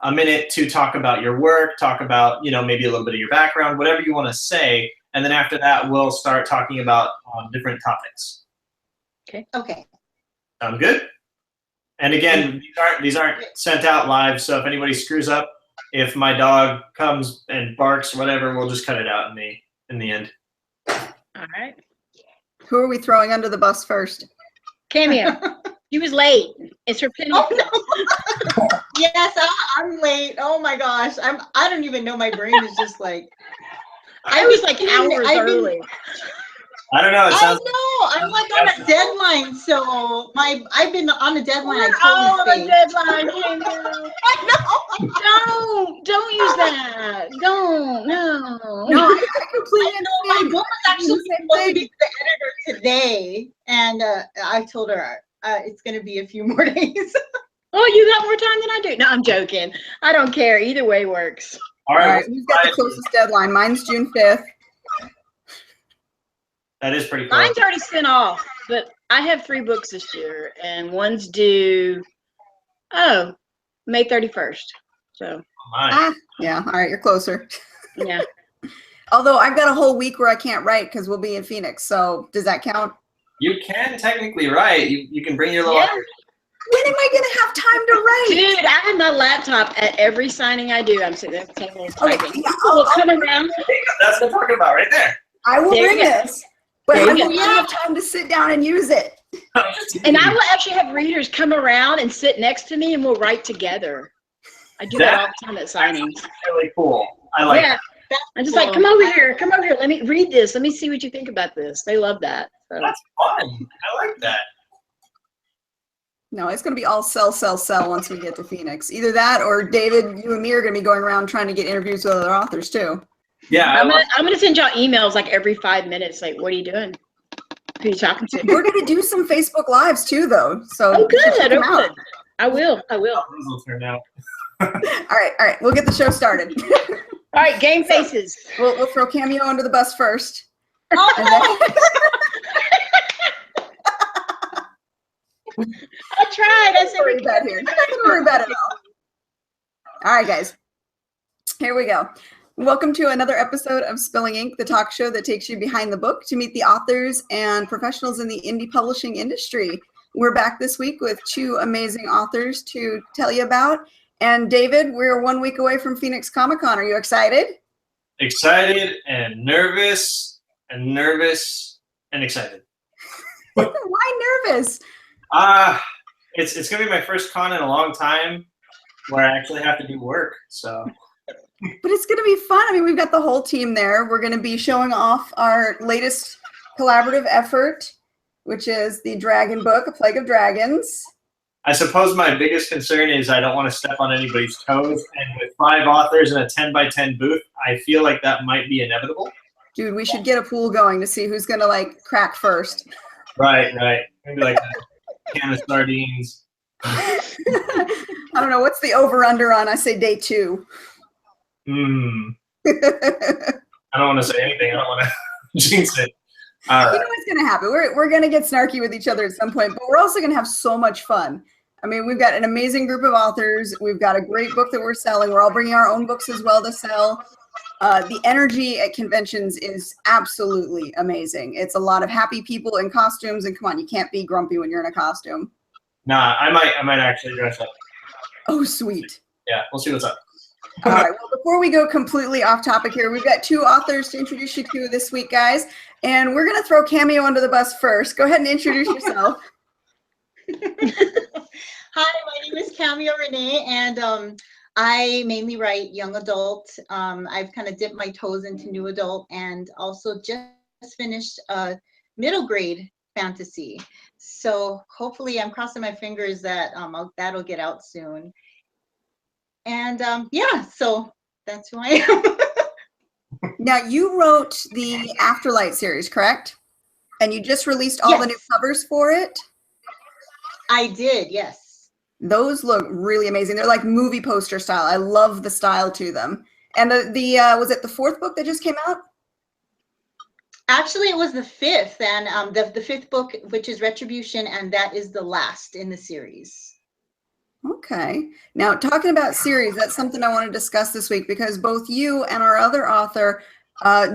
a minute to talk about your work, talk about, maybe a little bit of your background, whatever you want to say. And then after that, we'll start talking about different topics. Okay. Sound good? And again, these aren't sent out live, so if anybody screws up, if my dog comes and barks or whatever, we'll just cut it out in the end. All right. Who are we throwing under the bus first? Cameo. She was late. It's her penalty. Oh, no. Yes, I'm late. Oh my gosh. I don't even know. My brain is just like. I was like hours early. I don't know. It sounds. I know. I'm like on a deadline, so I've been on a deadline. We're all on a deadline. I know. Don't use that. Don't. No. No, I completely understand. My book was actually supposed to be the editor today, and I told her it's going to be a few more days. Oh, you got more time than I do. No, I'm joking. I don't care. Either way works. All right. Who's got the closest deadline? Mine's June 5th. That is pretty cool. Mine's already sent off, but I have 3 books this year, and one's due, May 31st. So. Yeah. All right, you're closer. Yeah. Although I've got a whole week where I can't write because we'll be in Phoenix. So does that count? You can technically write. You can bring your little. Yeah. When am I gonna have time to write? Dude, I have my laptop at every signing I do. I'm sitting there typing. I'll come around. That's what I'm talking about right there. I will bring this, but I won't go. have time to sit down and use it. And I will actually have readers come around and sit next to me, and we'll write together. I do that all the time at signings. That's really cool. I like that. I'm just like, come over here. Let me read this. Let me see what you think about this. They love that. So. That's fun. I like that. No, it's going to be all sell once we get to Phoenix. Either that or David, you and me are going to be going around trying to get interviews with other authors too. Yeah. I'm gonna send y'all emails like every 5 minutes. Like, what are you doing? Who are you talking to? We're going to do some Facebook Lives too, though. So good. I will. Will turn out. All right. We'll get the show started. All right, game faces. We'll throw Cameo under the bus first. I tried. I said I'm not going to worry about it at all. All right, guys. Here we go. Welcome to another episode of Spilling Ink, the talk show that takes you behind the book to meet the authors and professionals in the indie publishing industry. We're back this week with 2 amazing authors to tell you about. And David, we're 1 week away from Phoenix Comic-Con. Are you excited? Excited and nervous and excited. Why nervous? It's gonna be my first con in a long time where I actually have to do work. So. But it's going to be fun. I mean, we've got the whole team there. We're going to be showing off our latest collaborative effort, which is the Dragon Book, A Plague of Dragons. I suppose my biggest concern is I don't want to step on anybody's toes. And with 5 authors in a 10x10 booth, I feel like that might be inevitable. Dude, we should get a pool going to see who's going to, crack first. Right. Maybe like a can of sardines. I don't know. What's the over-under on, I say, day 2? I don't want to say anything. I don't want to jinx it. All right. You know what's going to happen. We're going to get snarky with each other at some point, but we're also going to have so much fun. I mean, we've got an amazing group of authors. We've got a great book that we're selling. We're all bringing our own books as well to sell. The energy at conventions is absolutely amazing. It's a lot of happy people in costumes, and come on, you can't be grumpy when you're in a costume. Nah, I might actually dress up. Oh, sweet. Yeah, we'll see what's up. All right. Well, before we go completely off topic here, we've got 2 authors to introduce you to this week, guys. And we're going to throw Cameo under the bus first. Go ahead and introduce yourself. Hi, my name is Cameo Renae, and I mainly write young adult. I've kind of dipped my toes into new adult and also just finished middle grade fantasy. So hopefully I'm crossing my fingers that that'll get out soon. And so that's who I am. Now, you wrote the Afterlight series, correct? And you just released all the new covers for it? I did, yes. Those look really amazing. They're like movie poster style. I love the style to them. And the was it the 4th book that just came out? Actually, it was the 5th, and the 5th book, which is Retribution, and that is the last in the series. Okay. Now, talking about series, that's something I want to discuss this week because both you and our other author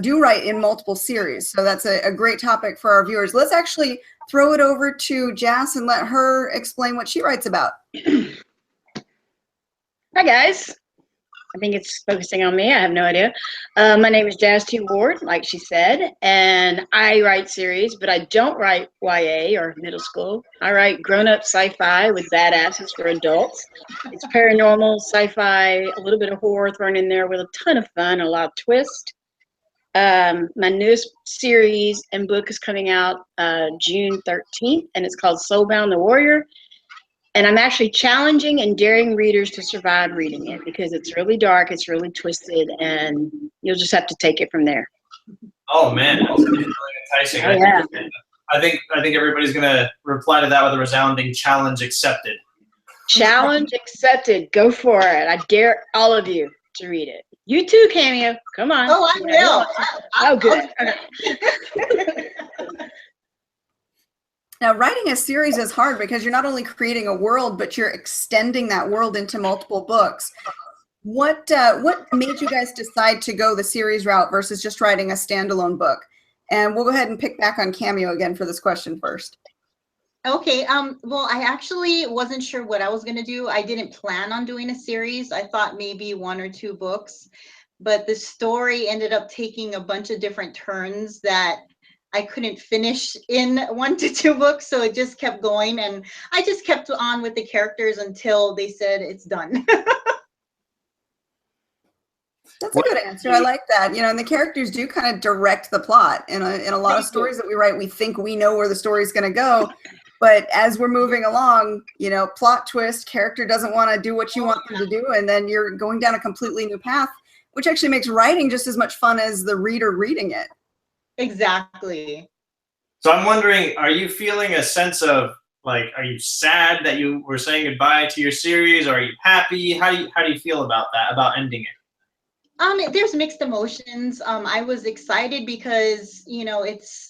do write in multiple series. So that's a great topic for our viewers. Let's actually throw it over to Jas and let her explain what she writes about. Hi, guys. I think it's focusing on me. I have no idea. My name is Jas T. Ward, like she said, and I write series, but I don't write YA or middle school. I write grown-up sci-fi with badasses for adults. It's paranormal, sci-fi, a little bit of horror thrown in there with a ton of fun, a lot of twist. My newest series and book is coming out June 13th, and it's called Soulbound the Warrior. And I'm actually challenging and daring readers to survive reading it because it's really dark, it's really twisted, and you'll just have to take it from there. Oh man, that's really enticing. Oh, yeah. I think everybody's gonna reply to that with a resounding challenge accepted. Challenge accepted. Go for it. I dare all of you to read it. You too, Cameo. Come on. Oh, I will. Oh, good. Now, writing a series is hard because you're not only creating a world, but you're extending that world into multiple books. What made you guys decide to go the series route versus just writing a standalone book? And we'll go ahead and pick back on Cameo again for this question first. Okay, well, I actually wasn't sure what I was going to do. I didn't plan on doing a series. I thought maybe 1 or 2 books, but the story ended up taking a bunch of different turns that I couldn't finish in 1 to 2 books, so it just kept going, and I just kept on with the characters until they said it's done. That's a good answer. I like that. You know, and the characters do kind of direct the plot. In a lot of stories that we write, we think we know where the story's going to go, but as we're moving along, you know, plot twist, character doesn't want to do what you want them to do, and then you're going down a completely new path, which actually makes writing just as much fun as the reader reading it. Exactly. So I'm wondering, are you feeling a sense of like, are you sad that you were saying goodbye to your series, or are you happy? How do you feel about that, about ending it? There's mixed emotions. I was excited because, you know, it's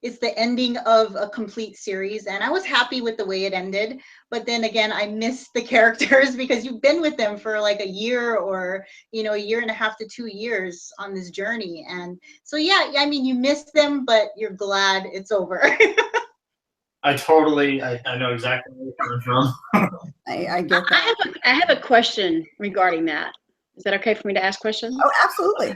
the ending of a complete series, and I was happy with the way it ended. But then again, I miss the characters because you've been with them for like a year or, you know, 1.5 years to 2 years on this journey. And so, yeah, I mean, you miss them, but you're glad it's over. I know exactly where you're coming from. I get that. I have a question regarding that. Is that okay for me to ask questions? Oh, absolutely.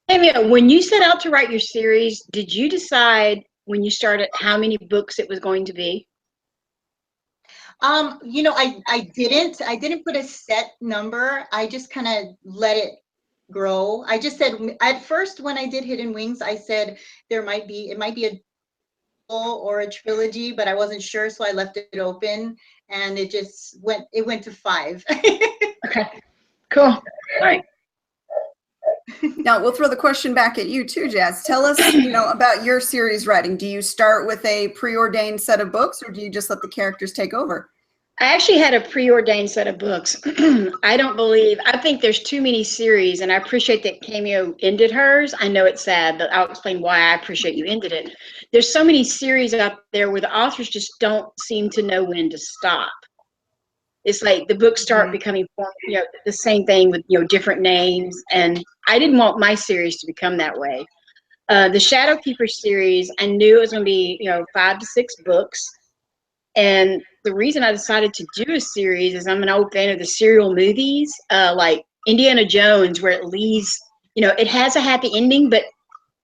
Cameo, when you set out to write your series, did you decide when you started how many books it was going to be? You know, I didn't put a set number. I just kind of let it grow. I just said at first when I did Hidden Wings, I said it might be a or a trilogy, but I wasn't sure, so I left it open, and it went to 5. Okay, cool. All right. Now we'll throw the question back at you too, Jas. Tell us, you know, about your series writing. Do you start with a preordained set of books, or do you just let the characters take over? I actually had a preordained set of books. I think there's too many series, and I appreciate that Cameo ended hers. I know it's sad, but I'll explain why I appreciate you ended it. There's so many series out there where the authors just don't seem to know when to stop. It's like the books start becoming, you know, the same thing with, you know, different names, and I didn't want my series to become that way. The Shadowkeeper series, I knew it was going to be, you know, 5 to 6 books. And the reason I decided to do a series is I'm an old fan of the serial movies, like Indiana Jones, where it leaves, you know, it has a happy ending, but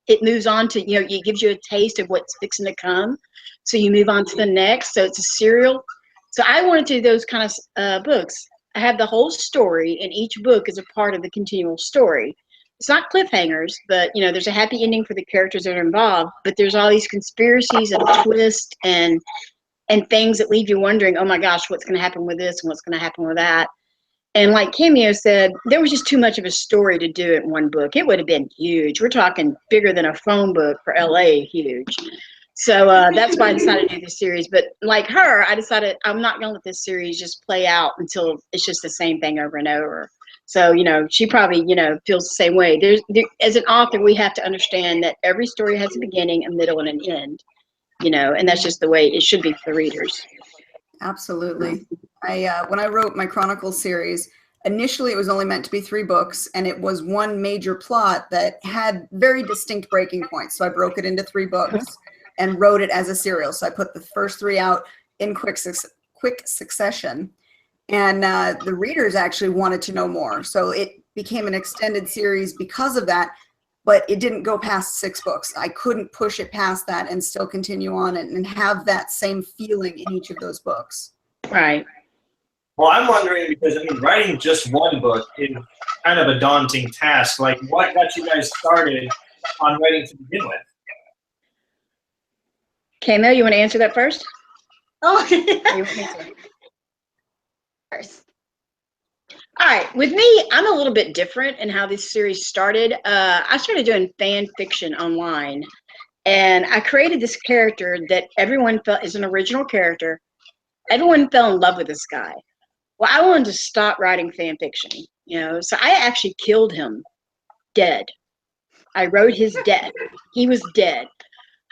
it moves on to, you know, it gives you a taste of what's fixing to come. So you move on to the next. So it's a serial. So I wanted to do those kind of books. I have the whole story, and each book is a part of the continual story. It's not cliffhangers, but, you know, there's a happy ending for the characters that are involved, but there's all these conspiracies and a twist and things that leave you wondering, oh my gosh, what's going to happen with this and what's going to happen with that. And like Cameo said, there was just too much of a story to do in one book. It would have been huge. We're talking bigger than a phone book for LA, huge. So that's why I decided to do this series. But like her, I decided I'm not going to let this series just play out until it's just the same thing over and over. So, you know, she probably, you know, feels the same way. As an author, we have to understand that every story has a beginning, a middle, and an end. You know, and that's just the way it should be for readers. Absolutely. When I wrote my Chronicles series, initially it was only meant to be 3 books, and it was one major plot that had very distinct breaking points. So I broke it into 3 books and wrote it as a serial. So I put the first 3 out in quick succession. And the readers actually wanted to know more. So it became an extended series because of that, but it didn't go past 6 books. I couldn't push it past that and still continue on and have that same feeling in each of those books. Right. Well, I'm wondering because, I mean, writing just one book is kind of a daunting task. Like, what got you guys started on writing to begin with? Cameo, you want to answer that first? Oh, Or you want me to? first. All right, with me, I'm a little bit different in how this series started. I started doing fan fiction online, and I created this character that everyone felt is an original character. Everyone fell in love with this guy. Well, I wanted to stop writing fan fiction, so I actually killed him dead. I wrote his death. He was dead.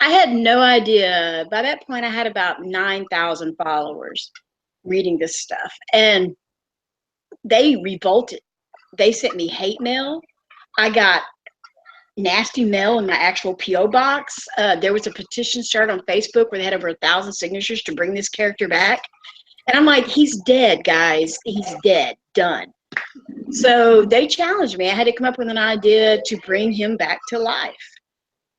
I had no idea. By that point, I had about 9,000 followers reading this stuff, and they revolted. They sent me hate mail. I got nasty mail in my actual P.O. box. There was a petition started on Facebook where they had over 1,000 signatures to bring this character back. And I'm like, he's dead, guys. He's dead. Done. So they challenged me. I had to come up with an idea to bring him back to life.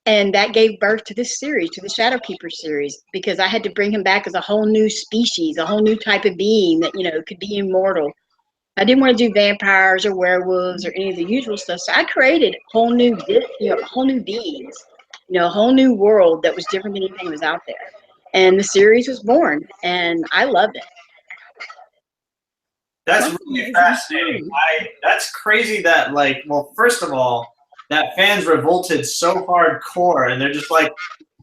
And that gave birth to this series, to the Shadowkeeper series, because I had to bring him back as a whole new species, a whole new type of being that, could be immortal. I didn't want to do vampires or werewolves or any of the usual stuff. So I created whole new beings, a whole new world that was different than anything that was out there. And the series was born, and I loved it. That's really fascinating. That's crazy that, like, well, first of all, that fans revolted so hardcore, and they're just like,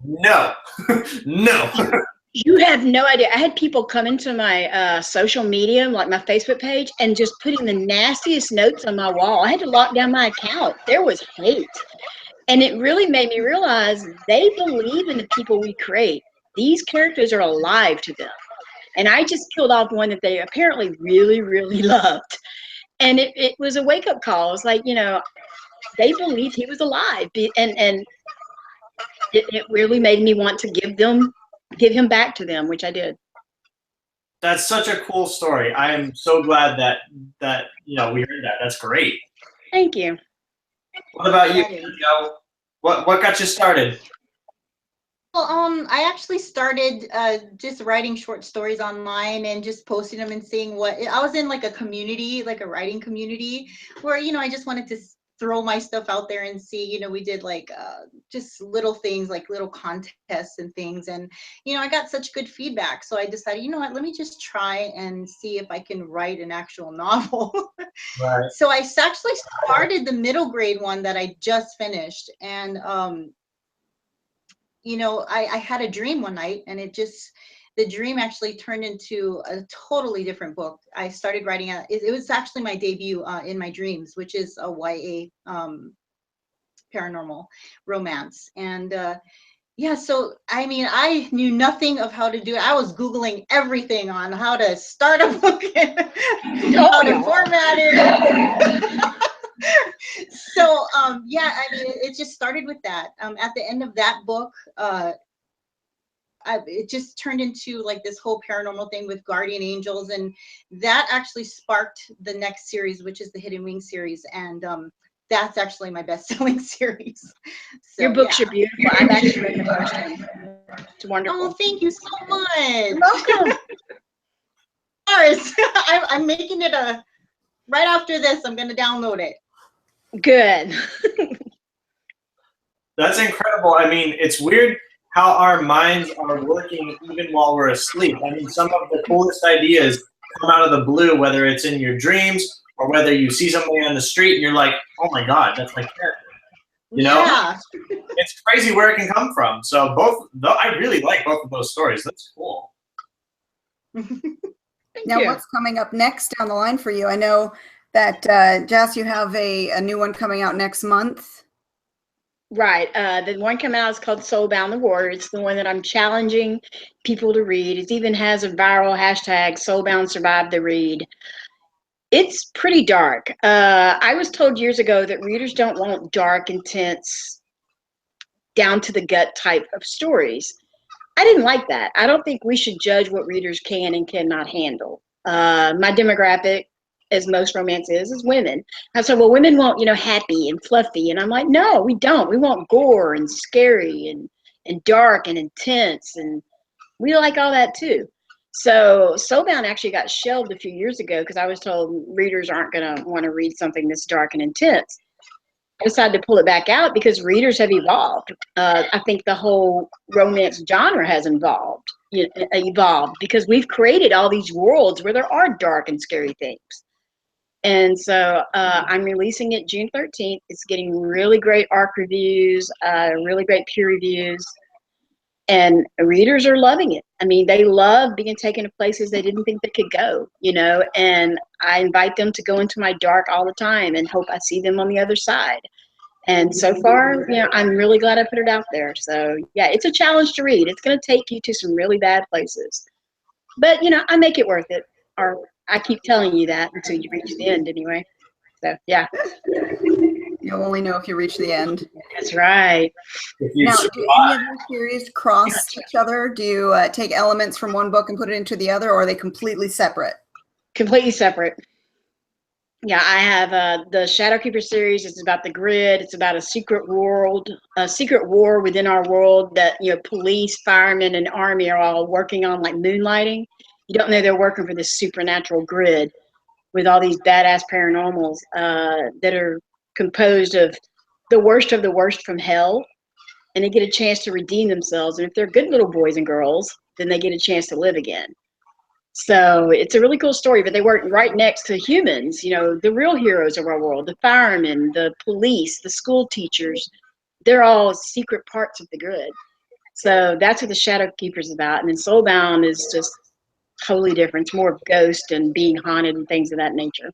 no, no. You have no idea. I had people come into my social media, like my Facebook page, and just putting the nastiest notes on my wall. I had to lock down my account. There was hate. And it really made me realize they believe in the people we create. These characters are alive to them. And I just killed off one that they apparently really, really loved. And it was a wake-up call. It's like, they believed he was alive. And it really made me want to give him back to them, which I did. That's such a cool story. I am so glad that we heard that. That's great. Thank you. What about you? What got you started? Well, I actually started just writing short stories online and just posting them and seeing I was in like a community, like a writing community where, I just wanted to throw my stuff out there and see, we did like just little things like little contests and things. And, I got such good feedback. So I decided, you know what, let me just try and see if I can write an actual novel. Right. So I actually started the middle grade one that I just finished. And, I had a dream one night, and the dream actually turned into a totally different book. I started writing it was actually my debut in my dreams, which is a YA paranormal romance. And so I mean, I knew nothing of how to do it. I was Googling everything on how to start a book and how to format it. So I mean, it just started with that. At the end of that book, it just turned into like this whole paranormal thing with guardian angels, and that actually sparked the next series, which is the Hidden Wings series, and that's actually my best-selling series. So, your books are beautiful. I've actually read the first one. It's wonderful. Oh, thank you so much. You're welcome. I'm making it right after this. I'm going to download it. Good. That's incredible. I mean, it's weird how our minds are working even while we're asleep. I mean, some of the coolest ideas come out of the blue, whether it's in your dreams or whether you see somebody on the street and you're like, oh my God, that's my character. Yeah. It's crazy where it can come from. So I really like both of those stories. That's cool. Now, what's coming up next down the line for you? I know that, Jess, you have a new one coming out next month. Right. The one coming out is called Soulbound the Warrior. It's the one that I'm challenging people to read. It even has a viral hashtag, Soulbound Survive the Read. It's pretty dark. I was told years ago that readers don't want dark, intense, down to the gut type of stories. I didn't like that. I don't think we should judge what readers can and cannot handle. My demographic, as most romance is women. And so, well, women want, happy and fluffy. And I'm like, no, we don't. We want gore and scary and dark and intense. And we like all that too. So Soulbound actually got shelved a few years ago because I was told readers aren't going to want to read something this dark and intense. I decided to pull it back out because readers have evolved. I think the whole romance genre has evolved because we've created all these worlds where there are dark and scary things. And so I'm releasing it June 13th. It's getting really great ARC reviews, really great peer reviews, and readers are loving it. I mean, they love being taken to places they didn't think they could go, and I invite them to go into my dark all the time and hope I see them on the other side. And so far, I'm really glad I put it out there. So yeah, it's a challenge to read. It's going to take you to some really bad places, but I make it worth it, or I keep telling you that until you reach the end anyway. So yeah. You'll only know if you reach the end. That's right. Now, do any of your series cross each other? Do you take elements from one book and put it into the other, or are they completely separate? Completely separate. Yeah, I have the Shadowkeeper series. It's about the grid. It's about a secret world, a secret war within our world that, police, firemen, and army are all working on, like moonlighting. You don't know they're working for this supernatural grid with all these badass paranormals that are composed of the worst from hell, and they get a chance to redeem themselves. And if they're good little boys and girls, then they get a chance to live again. So it's a really cool story, but they work right next to humans, the real heroes of our world, the firemen, the police, the school teachers. They're all secret parts of the grid. So that's what the Shadowkeeper is about. And then Soulbound is just totally different. It's more of ghost and being haunted and things of that nature.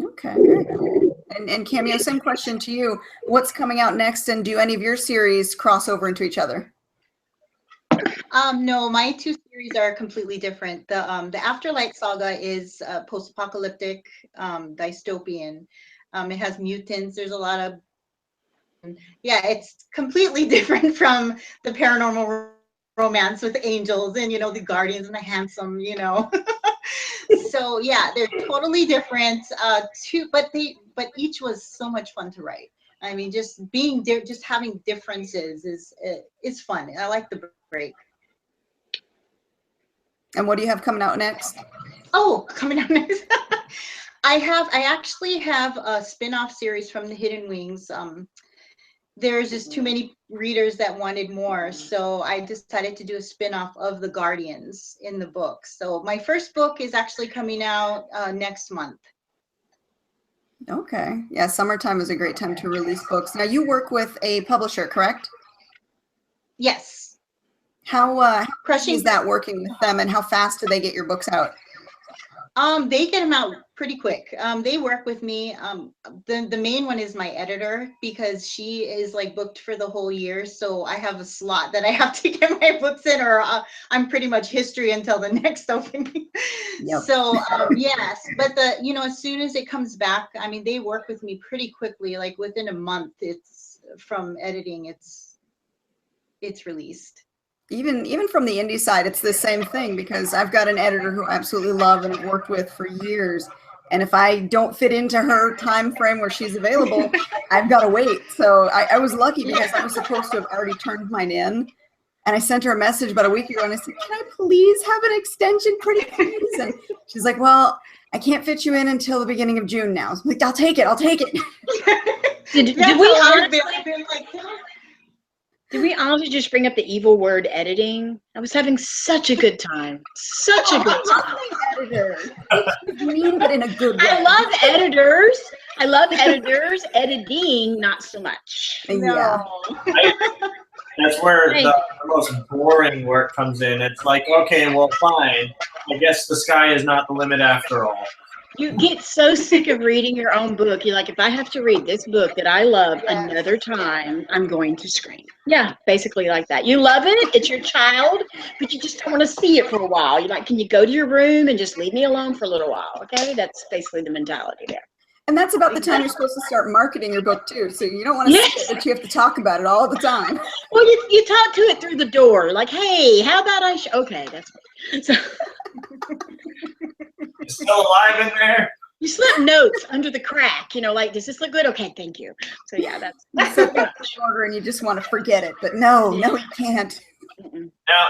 Okay, very cool. And Cameo, same question to you. What's coming out next, and do any of your series cross over into each other? No, my two series are completely different. The Afterlight Saga is post-apocalyptic, dystopian. It has mutants. There's a lot of, it's completely different from the paranormal romance with angels and the guardians and the handsome. So yeah, they're totally different. But each was so much fun to write. I mean, just having differences is fun. I like the break. And what do you have coming out next? Oh, coming out next. I actually have a spin-off series from the Hidden Wings. There's just too many readers that wanted more, so I decided to do a spin-off of the Guardians in the book. So my first book is actually coming out next month. Okay. Yeah, summertime is a great time to release books. Now, you work with a publisher, correct? Yes. How is that working with them, and how fast do they get your books out? They get them out pretty quick. They work with me. The main one is my editor, because she is like booked for the whole year. So I have a slot that I have to get my books in, or I'm pretty much history until the next opening. Yep. So yes, but as soon as it comes back, I mean, they work with me pretty quickly. Like within a month, it's from editing, it's released. Even from the indie side, it's the same thing, because I've got an editor who I absolutely love and have worked with for years. And if I don't fit into her time frame where she's available, I've got to wait. So I was lucky, because I was supposed to have already turned mine in. And I sent her a message about a week ago and I said, can I please have an extension, pretty please? And she's like, well, I can't fit you in until the beginning of June now. So I'm like, I'll take it. Did we honestly just bring up the evil word editing? I was having such a good time. Such a good time. Editor. You mean, but in a good way. I love editors. I love editors. Editing, not so much. Yeah. That's where the most boring work comes in. It's like, okay, well, fine. I guess the sky is not the limit after all. You get so sick of reading your own book. You're like, if I have to read this book that I love Yes. another time, I'm going to scream. Yeah, basically like that. You love it. It's your child, but you just don't want to see it for a while. You're like, can you go to your room and just leave me alone for a little while? Okay, that's basically the mentality there. And that's about the time you're supposed to start marketing your book too. So you don't want to see it, but you have to talk about it all the time. Well, you talk to it through the door, like, hey, how about okay, that's fine. So It's still alive in there. you slip notes under the crack, like, does this look good? Okay, thank you. So yeah, that's So that's the order and you just want to forget it, but no, you can't. Now,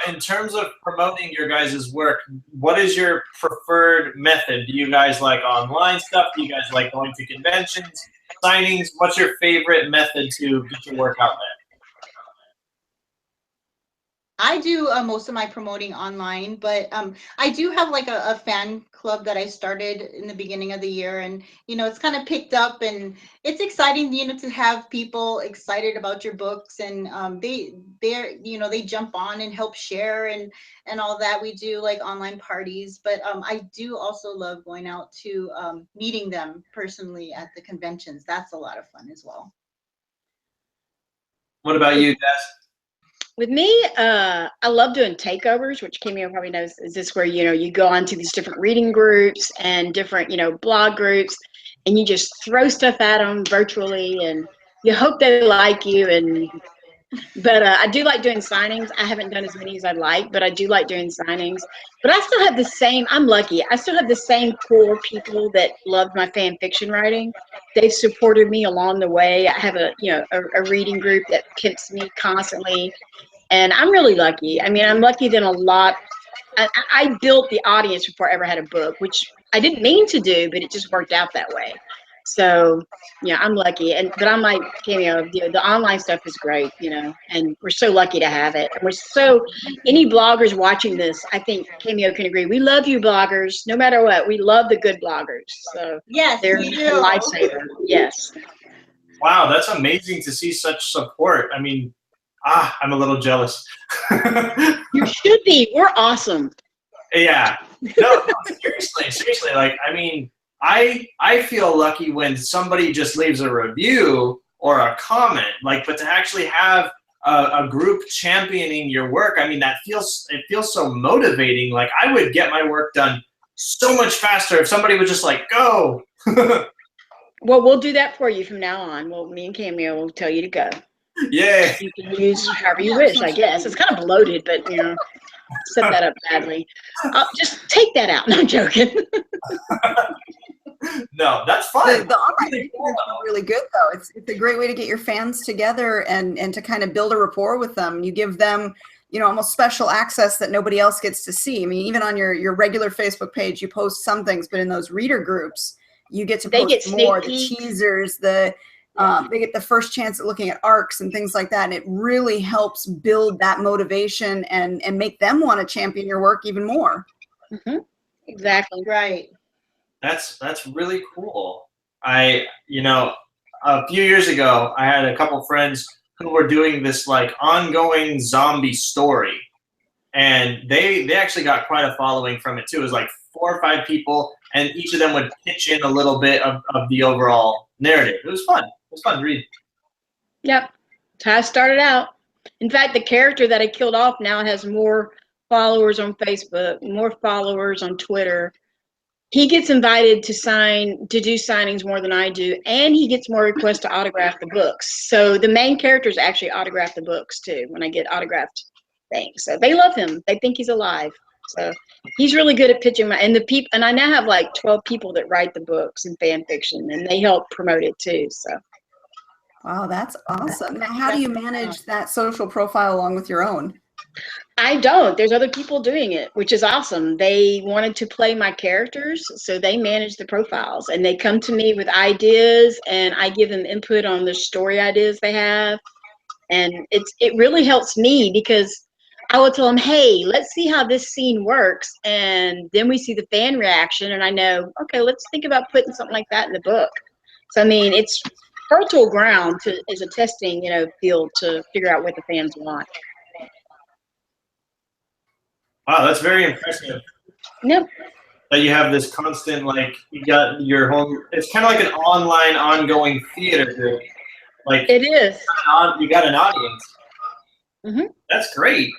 in terms of promoting your guys' work, what is your preferred method? Do you guys like online stuff? Do you guys like going to conventions, signings? What's your favorite method to get your work out there? I do most of my promoting online, but I do have like a fan club that I started in the beginning of the year, and it's kind of picked up, and it's exciting, to have people excited about your books, and they jump on and help share and all that. We do like online parties, but I do also love going out to meeting them personally at the conventions. That's a lot of fun as well. What about you, Des? With me, I love doing takeovers, which Cameo probably knows. Is this where you go onto these different reading groups and different blog groups, and you just throw stuff at them virtually, and you hope they like you. But I do like doing signings. I haven't done as many as I'd like, but I do like doing signings. But I still have the same. I'm lucky. I still have the same core people that love my fan fiction writing. They've supported me along the way. I have a reading group that keeps me constantly. And I'm really lucky. I mean, I'm lucky than a lot. I built the audience before I ever had a book, which I didn't mean to do, but it just worked out that way. So, yeah, I'm lucky. But I'm like, Cameo, the online stuff is great, and we're so lucky to have it. And any bloggers watching this, I think Cameo can agree. We love you, bloggers, no matter what. We love the good bloggers. So, yes, they're we do. a lifesaver. Yes. Wow, that's amazing to see such support. I mean, I'm a little jealous. You should be. We're awesome. Yeah. No, seriously. Like, I mean, I feel lucky when somebody just leaves a review or a comment, but to actually have a group championing your work, I mean, it feels so motivating. Like, I would get my work done so much faster if somebody was just like, go. Well, we'll do that for you from now on. Well, me and Cameo will tell you to go. Yeah. You can use however you wish, I guess. It's kind of bloated, but set that up badly. Just take that out. No, I'm joking. No, that's fine. The online is really good though. It's a great way to get your fans together and to kind of build a rapport with them. You give them, almost special access that nobody else gets to see. I mean, even on your regular Facebook page, you post some things, but in those reader groups, you get to post more. The teasers, they get the first chance at looking at arcs and things like that. And it really helps build that motivation and make them want to champion your work even more. Mm-hmm. Exactly. Right. That's really cool. A few years ago, I had a couple friends who were doing this ongoing zombie story, and they actually got quite a following from it too. It was 4 or 5 people, and each of them would pitch in a little bit of the overall narrative. It was fun. It was fun to read. Yep. That's how I started out. In fact, the character that I killed off now has more followers on Facebook, more followers on Twitter. He gets invited to do signings more than I do, and he gets more requests to autograph the books. So the main characters actually autograph the books too when I get autographed things. So they love him. They think he's alive. So he's really good at pitching and I now have 12 people that write the books and fan fiction, and they help promote it too. So. Wow, that's awesome. Now, how do you manage that social profile along with your own? I don't. There's other people doing it, which is awesome. They wanted to play my characters, so they manage the profiles, and they come to me with ideas, and I give them input on the story ideas they have. And it really helps me because I will tell them, hey, let's see how this scene works. And then we see the fan reaction, and I know, okay, let's think about putting something like that in the book. So, I mean, it's fertile ground as a testing, field to figure out what the fans want. Wow, that's very impressive. Yep. that you have this constant, like, you got your home. It's kind of like an online, ongoing theater group. Like, It is. you got an audience. Mhm. That's great.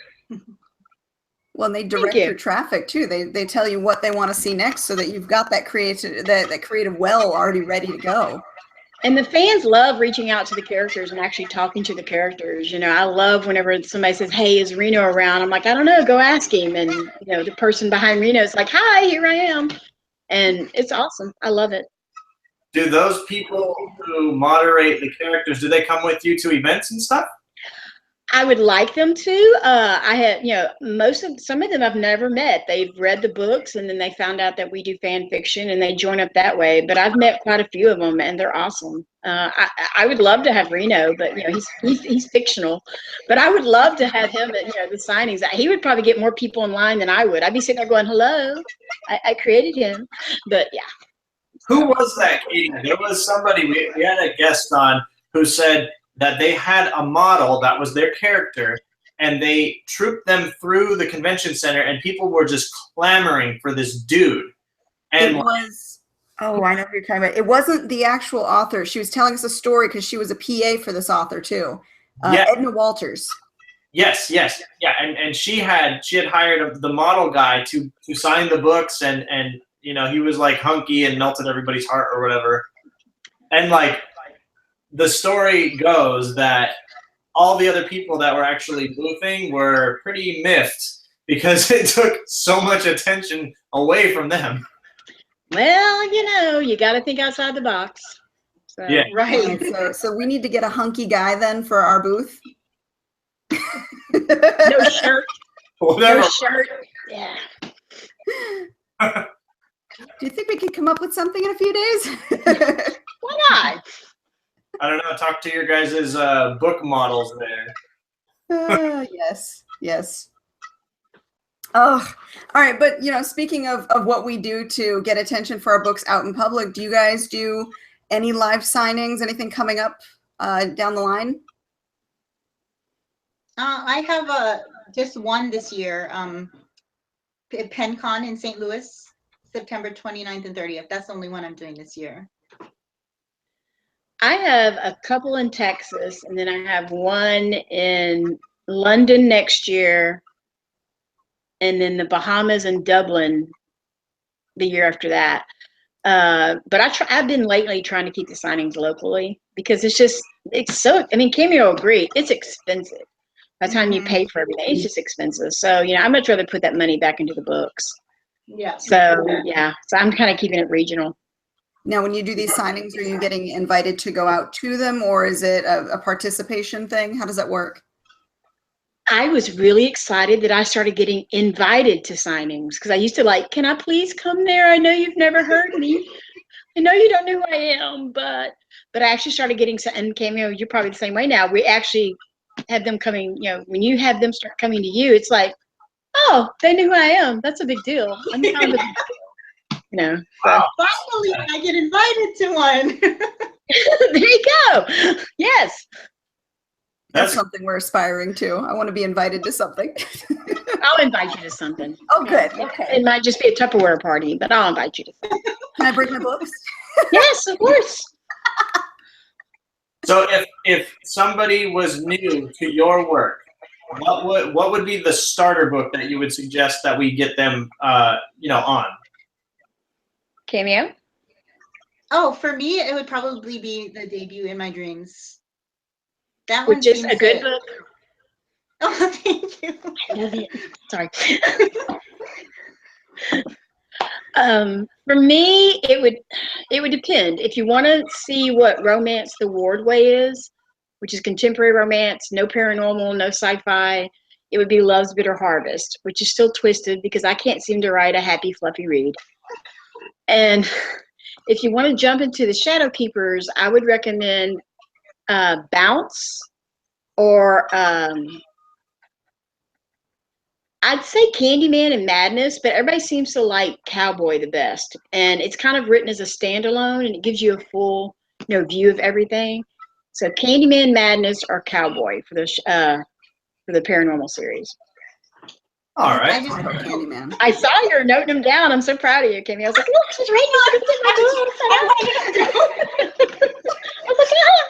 Well, and they Thank direct you. your traffic too. They tell you what they want to see next, so that you've got that creative well already ready to go. And the fans love reaching out to the characters and actually talking to the characters. You know, I love whenever somebody says, "Hey, is Reno around?" I'm like, "I don't know. Go ask him." And you know, the person behind Reno is like, "Hi, here I am," and it's awesome. I love it. Do those people who moderate the characters, do they come with you to events and stuff? I would like them to. I had, you know, some of them I've never met. They've read the books and then they found out that we do fan fiction and they join up that way. But I've met quite a few of them and they're awesome. I would love to have Reno, but you know he's fictional. But I would love to have him at the signings. He would probably get more people in line than I would. I'd be sitting there going, "Hello, I created him." But yeah. Who was that, Katie? There was somebody, we had a guest on who said that they had a model that was their character, and they trooped them through the convention center, and people were just clamoring for this dude. And It was, oh, I know who you're talking about. It wasn't the actual author. She was telling us a story because she was a PA for this author too. Yeah. Edna Walters. Yes, yeah, and she had hired the model guy to sign the books, and you know, he was like hunky and melted everybody's heart or whatever. And like, the story goes that all the other people that were actually boofing were pretty miffed because it took so much attention away from them. Well, you know, you got to think outside the box. So. Yeah. Right. So we need to get a hunky guy then for our booth. No shirt. Whatever. No shirt. Yeah. Do you think we could come up with something in a few days? Why not? I don't know. Talk to your guys' book models there. Yes. Oh, all right. But, you know, speaking of what we do to get attention for our books out in public, do you guys do any live signings, anything coming up down the line? I have just one this year, PenCon in St. Louis, September 29th and 30th. That's the only one I'm doing this year. I have a couple in Texas, and then I have one in London next year, and then the Bahamas and Dublin the year after that. But I've been lately trying to keep the signings locally because it's so, I mean, Cameo agreed, it's expensive. By the time you pay for everything, it's just expensive. So, you know, I'd much rather put that money back into the books. Yeah. So, yeah, so I'm kind of keeping it regional. Now, when you do these signings, are you getting invited to go out to them, or is it a participation thing? How does that work? I was really excited that I started getting invited to signings because I used to like, "Can I please come there? I know you've never heard me. I know you don't know who I am," but I actually started getting, and Cameo, you're probably the same way now. We actually have them coming, you know, when you have them start coming to you, it's like, "Oh, they knew who I am. That's a big deal." I'm kind of a big deal, you know. So. Finally, I get invited to one. There you go. Yes. That's something we're aspiring to. I want to be invited to something. I'll invite you to something. Oh, good. Okay. It might just be a Tupperware party, but I'll invite you to something. Can I bring my books? Yes, of course. So if somebody was new to your work, what would be the starter book that you would suggest that we get them you know, on? Cameo? Oh, for me, it would probably be the debut In My Dreams. That Which is a good book. Oh, thank you. I love it. Sorry. For me, it would depend. If you want to see what romance the Ward way is, which is contemporary romance, no paranormal, no sci-fi, it would be Love's Bitter Harvest, which is still twisted because I can't seem to write a happy, fluffy read. And if you want to jump into the Shadow Keepers, I would recommend Bounce, or I'd say Candyman and Madness, but everybody seems to like Cowboy the best. And it's kind of written as a standalone, and it gives you a full, you know, view of everything. So Candyman, Madness, or Cowboy for the paranormal series. All right. I just Candyman. I saw you're noting them down. I'm so proud of you, Cameo. I was like, look, she's writing my book. I was like, ah.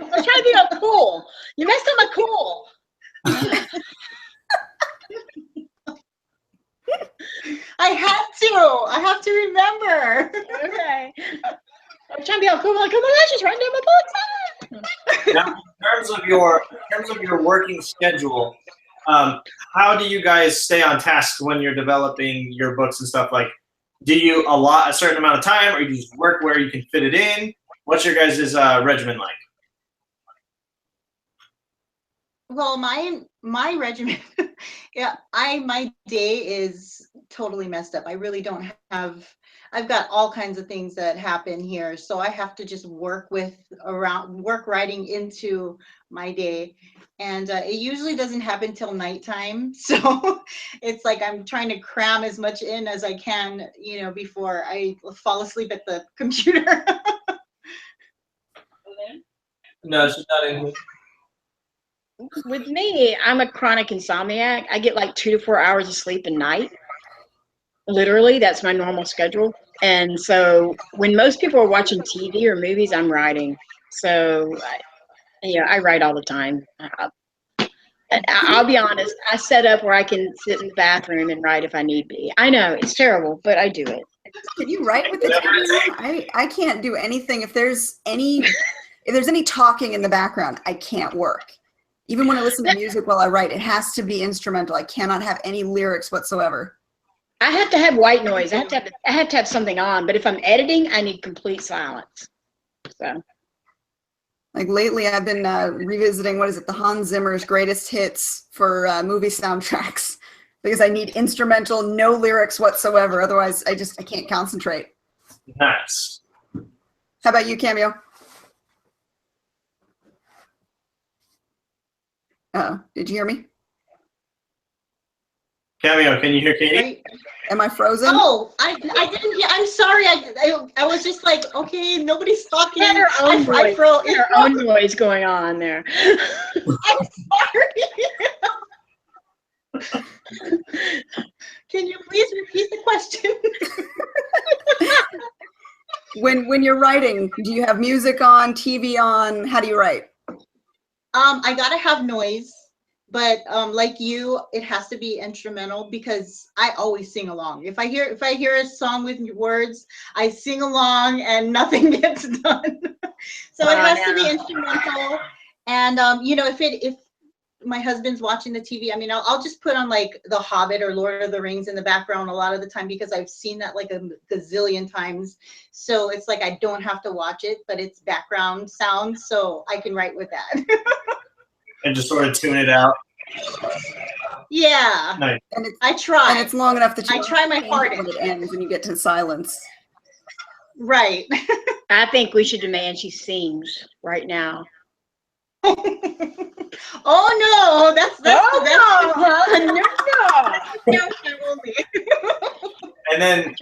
I was trying to be all cool. You messed up my cool. I have to remember. Okay. I'm trying to be all cool. I'm like, oh my gosh, she's writing down my books. Now, in terms of your working schedule, how do you guys stay on task when you're developing your books and stuff? Like, do you allot a certain amount of time, or you just work where you can fit it in? What's your guys' regimen like? Well, my regimen, yeah, my day is totally messed up. I really don't have. I've got all kinds of things that happen here, so I have to just work writing into my day, and it usually doesn't happen till nighttime. So it's like I'm trying to cram as much in as I can, before I fall asleep at the computer. No, she's not in here. With me, I'm a chronic insomniac. I get like 2 to 4 hours of sleep a night. Literally, that's my normal schedule. And so when most people are watching TV or movies, I'm writing. So, I write all the time. I'll be honest. I set up where I can sit in the bathroom and write if I need be. I know it's terrible, but I do it. Can you write with the TV on? I can't do anything. If there's any talking in the background, I can't work. Even when I listen to music while I write, it has to be instrumental. I cannot have any lyrics whatsoever. I have to have white noise. I have to have something on. But if I'm editing, I need complete silence. So, like lately, I've been revisiting the Hans Zimmer's greatest hits for movie soundtracks because I need instrumental, no lyrics whatsoever. Otherwise, I can't concentrate. Nice. How about you, Cameo? Did you hear me? Cameo, can you hear Katie? Am I frozen? Oh, I didn't hear. I'm sorry. I was just like, okay, nobody's talking. her own I froze. her own noise going on there. I'm sorry. Can you please repeat the question? When you're writing, do you have music on, TV on? How do you write? I gotta have noise, but like you, it has to be instrumental because I always sing along. If I hear a song with words, I sing along and nothing gets done. So it has to be instrumental. And if my husband's watching the TV, I'll just put on like The Hobbit or Lord of the Rings in the background a lot of the time because I've seen that like a gazillion times. So it's like I don't have to watch it, but it's background sound, so I can write with that. And just sort of tune it out. Yeah. Nice. I try. And it's long enough that I try my hardest. When it ends and you get to silence. Right. I think we should demand she sings right now. Oh no, that's no. And then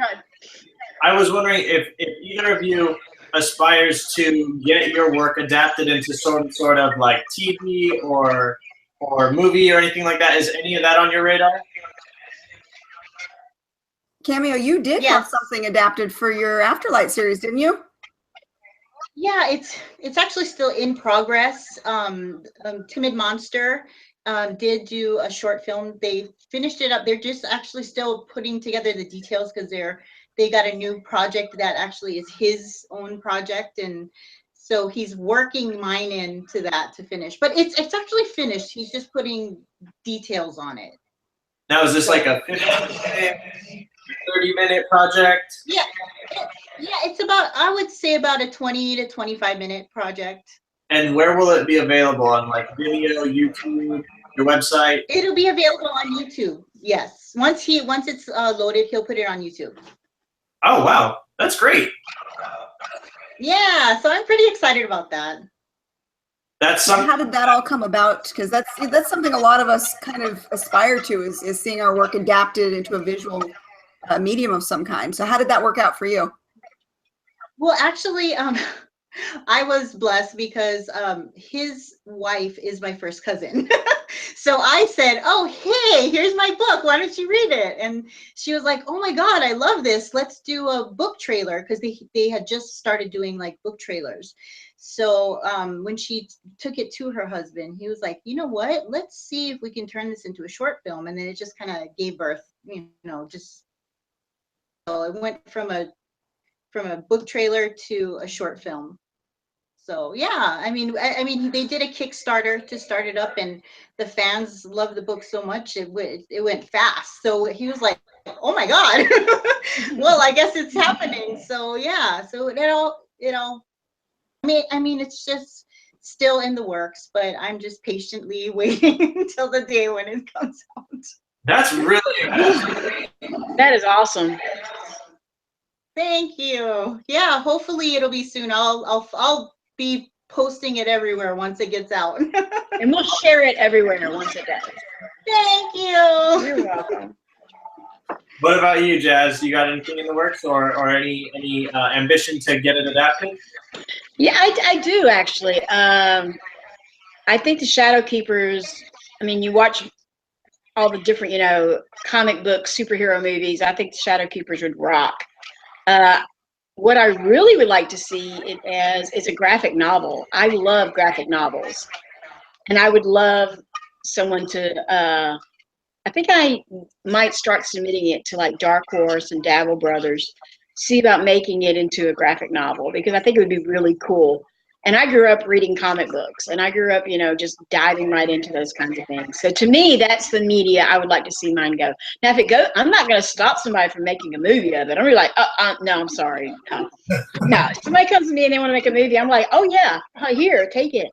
I was wondering if either of you aspires to get your work adapted into sort of like TV or movie or anything like that. Is any of that on your radar? Cameo, you did have something adapted for your Afterlight series, didn't you? Yeah, it's actually still in progress. Timid Monster did do a short film. They finished it up. They're just actually still putting together the details because they got a new project that actually is his own project, and so he's working mine into that to finish. But it's actually finished. He's just putting details on it. Now, is this like a 15-minute, 30-minute project? Yeah, it's about, I would say about a 20 to 25-minute project. And where will it be available? On like video, YouTube, your website? It'll be available on YouTube. Yes. Once it's loaded, he'll put it on YouTube. Oh wow, that's great. Yeah, so I'm pretty excited about that. How did that all come about? Because that's something a lot of us kind of aspire to is seeing our work adapted into a visual medium of some kind. So how did that work out for you? Well, actually, I was blessed because his wife is my first cousin. So I said, oh, hey, here's my book. Why don't you read it? And she was like, oh my God, I love this. Let's do a book trailer, because they had just started doing like book trailers. So when she took it to her husband, he was like, you know what? Let's see if we can turn this into a short film. And then it just kind of gave birth, just so it went from a book trailer to a short film. So yeah, I mean, they did a Kickstarter to start it up, and the fans loved the book so much it went fast. So he was like, "Oh my God, well, I guess it's happening." So yeah, so it all. I mean, it's just still in the works, but I'm just patiently waiting until the day when it comes out. That's really amazing. That is awesome. Thank you. Yeah, hopefully it'll be soon. I'll be posting it everywhere once it gets out. And we'll share it everywhere once it does. Thank you. You're welcome. What about you, Jazz? You got anything in the works, or any ambition to get it adapted? Yeah, I do actually. I think the Shadow Keepers, I mean, you watch all the different, comic book superhero movies. I think the Shadow Keepers would rock. What I really would like to see it as is a graphic novel. I love graphic novels, and I would love someone to. I think I might start submitting it to like Dark Horse and Dabble Brothers, see about making it into a graphic novel, because I think it would be really cool. And I grew up reading comic books, and I grew up, just diving right into those kinds of things. So to me, that's the media I would like to see mine go. Now, if it goes, I'm not going to stop somebody from making a movie of it. I'm really like, no, I'm sorry. No, if somebody comes to me and they want to make a movie, I'm like, oh yeah, here, take it.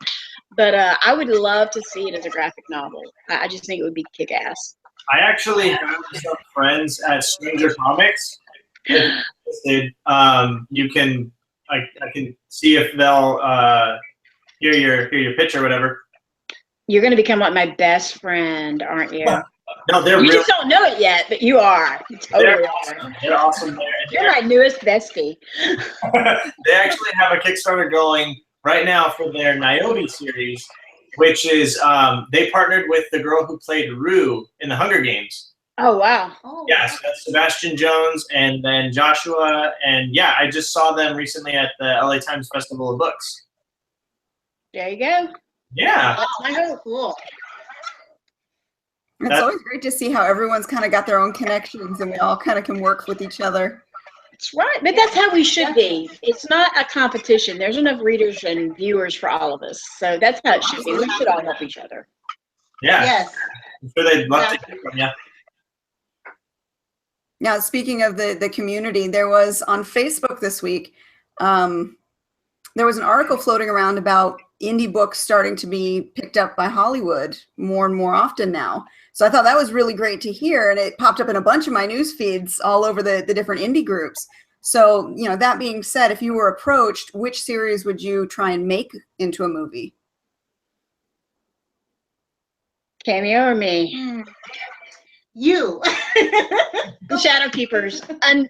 But I would love to see it as a graphic novel. I just think it would be kick-ass. I actually have some friends at Stranger Comics. If you're interested, you can I can see if they'll hear your pitch or whatever. You're going to become like my best friend, aren't you? No, they're You really, just don't know it yet, but you are. You totally they're are. awesome. They're awesome. You're my newest bestie. They actually have a Kickstarter going right now for their Niobe series, which is they partnered with the girl who played Rue in the Hunger Games. Oh, wow. Yeah, so that's Sebastian Jones and then Joshua. And yeah, I just saw them recently at the LA Times Festival of Books. There you go. Yeah. That's cool. It's always great to see how everyone's kind of got their own connections and we all kind of can work with each other. That's right. But that's how we should be. It's not a competition. There's enough readers and viewers for all of us. So that's how it should be. We should all help each other. Yeah. Yes. I'm sure they'd love to hear from you. Now, speaking of the community, there was on Facebook this week, there was an article floating around about indie books starting to be picked up by Hollywood more and more often now. So I thought that was really great to hear. And it popped up in a bunch of my news feeds all over the different indie groups. So, that being said, if you were approached, which series would you try and make into a movie? Cameo or me? You. The Shadow Keepers. And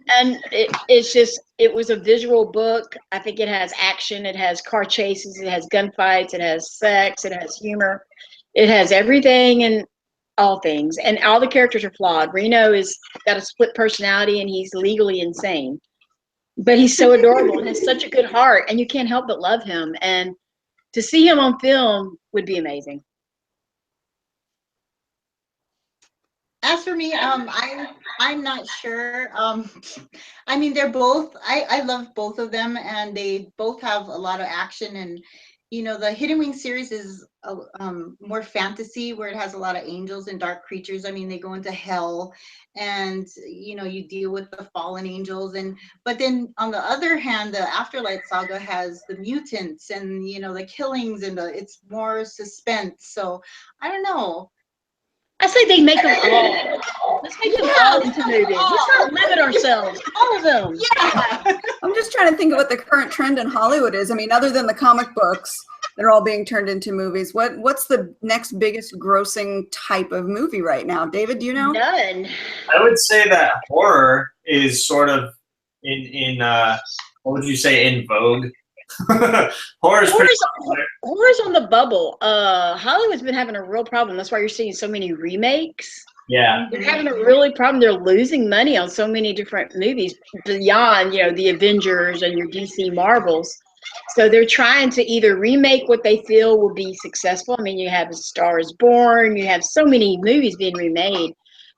it was a visual book. I think it has action, it has car chases, it has gunfights, it has sex, it has humor. It has everything and all things. And all the characters are flawed. Reno is got a split personality and he's legally insane. But he's so adorable and has such a good heart, and you can't help but love him. And to see him on film would be amazing. As for me, I'm not sure. I mean, they're both. I love both of them, and they both have a lot of action. And the Hidden Wing series is more fantasy, where it has a lot of angels and dark creatures. I mean, they go into hell, and you deal with the fallen angels. But then on the other hand, the Afterlight Saga has the mutants and the killings, and it's more suspense. So I don't know. I say they make them all. Let's make them all into movies. Let's not limit ourselves. All of them. Yeah. I'm just trying to think of what the current trend in Hollywood is. I mean, other than the comic books that are all being turned into movies, what's the next biggest grossing type of movie right now? David, do you know? None. I would say that horror is sort of in what would you say, in vogue? Horror's pretty Horror's on the bubble. Hollywood's been having a real problem. That's why you're seeing so many remakes. Yeah. They're having a really problem. They're losing money on so many different movies beyond, the Avengers and your DC Marvels. So they're trying to either remake what they feel will be successful. I mean, you have A Star is Born, you have so many movies being remade.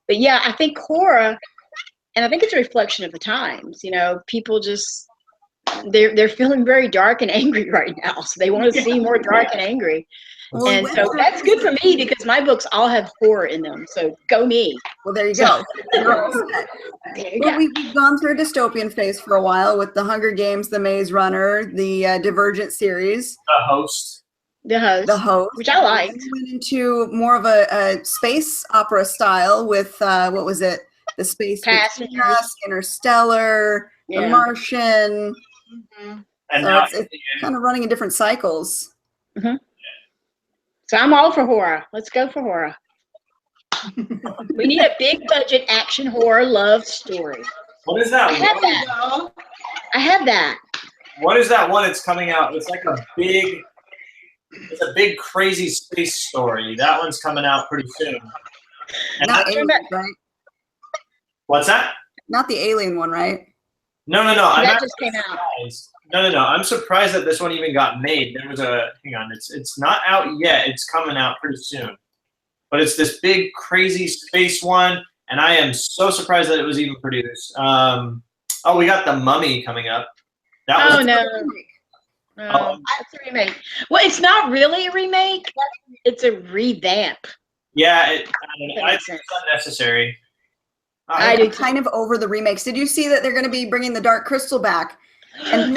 But yeah, I think horror, and I think it's a reflection of the times. People just they're feeling very dark and angry right now. So they want to see more dark and angry. Well, And so that's good for me because my books all have horror in them. So go me. Well, there you go. You're all set. Well, we've gone through a dystopian phase for a while with The Hunger Games, The Maze Runner, the Divergent series. The Host. Which I liked. We went into more of a space opera style with, what was it? The Space Between Us, Interstellar, The Martian. And so now it's kind of running in different cycles. Mm-hmm. So I'm all for horror. Let's go for horror. We need a big budget action horror love story. What is that? I have that. What is that one that's coming out? It's like a big crazy space story. That one's coming out pretty soon. And Not Alien, right? What's that? Not the Alien one, right? No. That just came out. No. I'm surprised that this one even got made. There was hang on, it's not out yet. It's coming out pretty soon. But it's this big, crazy space one, and I am so surprised that it was even produced. We got The Mummy coming up. No. That's a remake. Well, it's not really a remake. It's a revamp. Yeah, I think it's unnecessary. I do kind of over the remakes. Did you see that they're going to be bringing the Dark Crystal back? And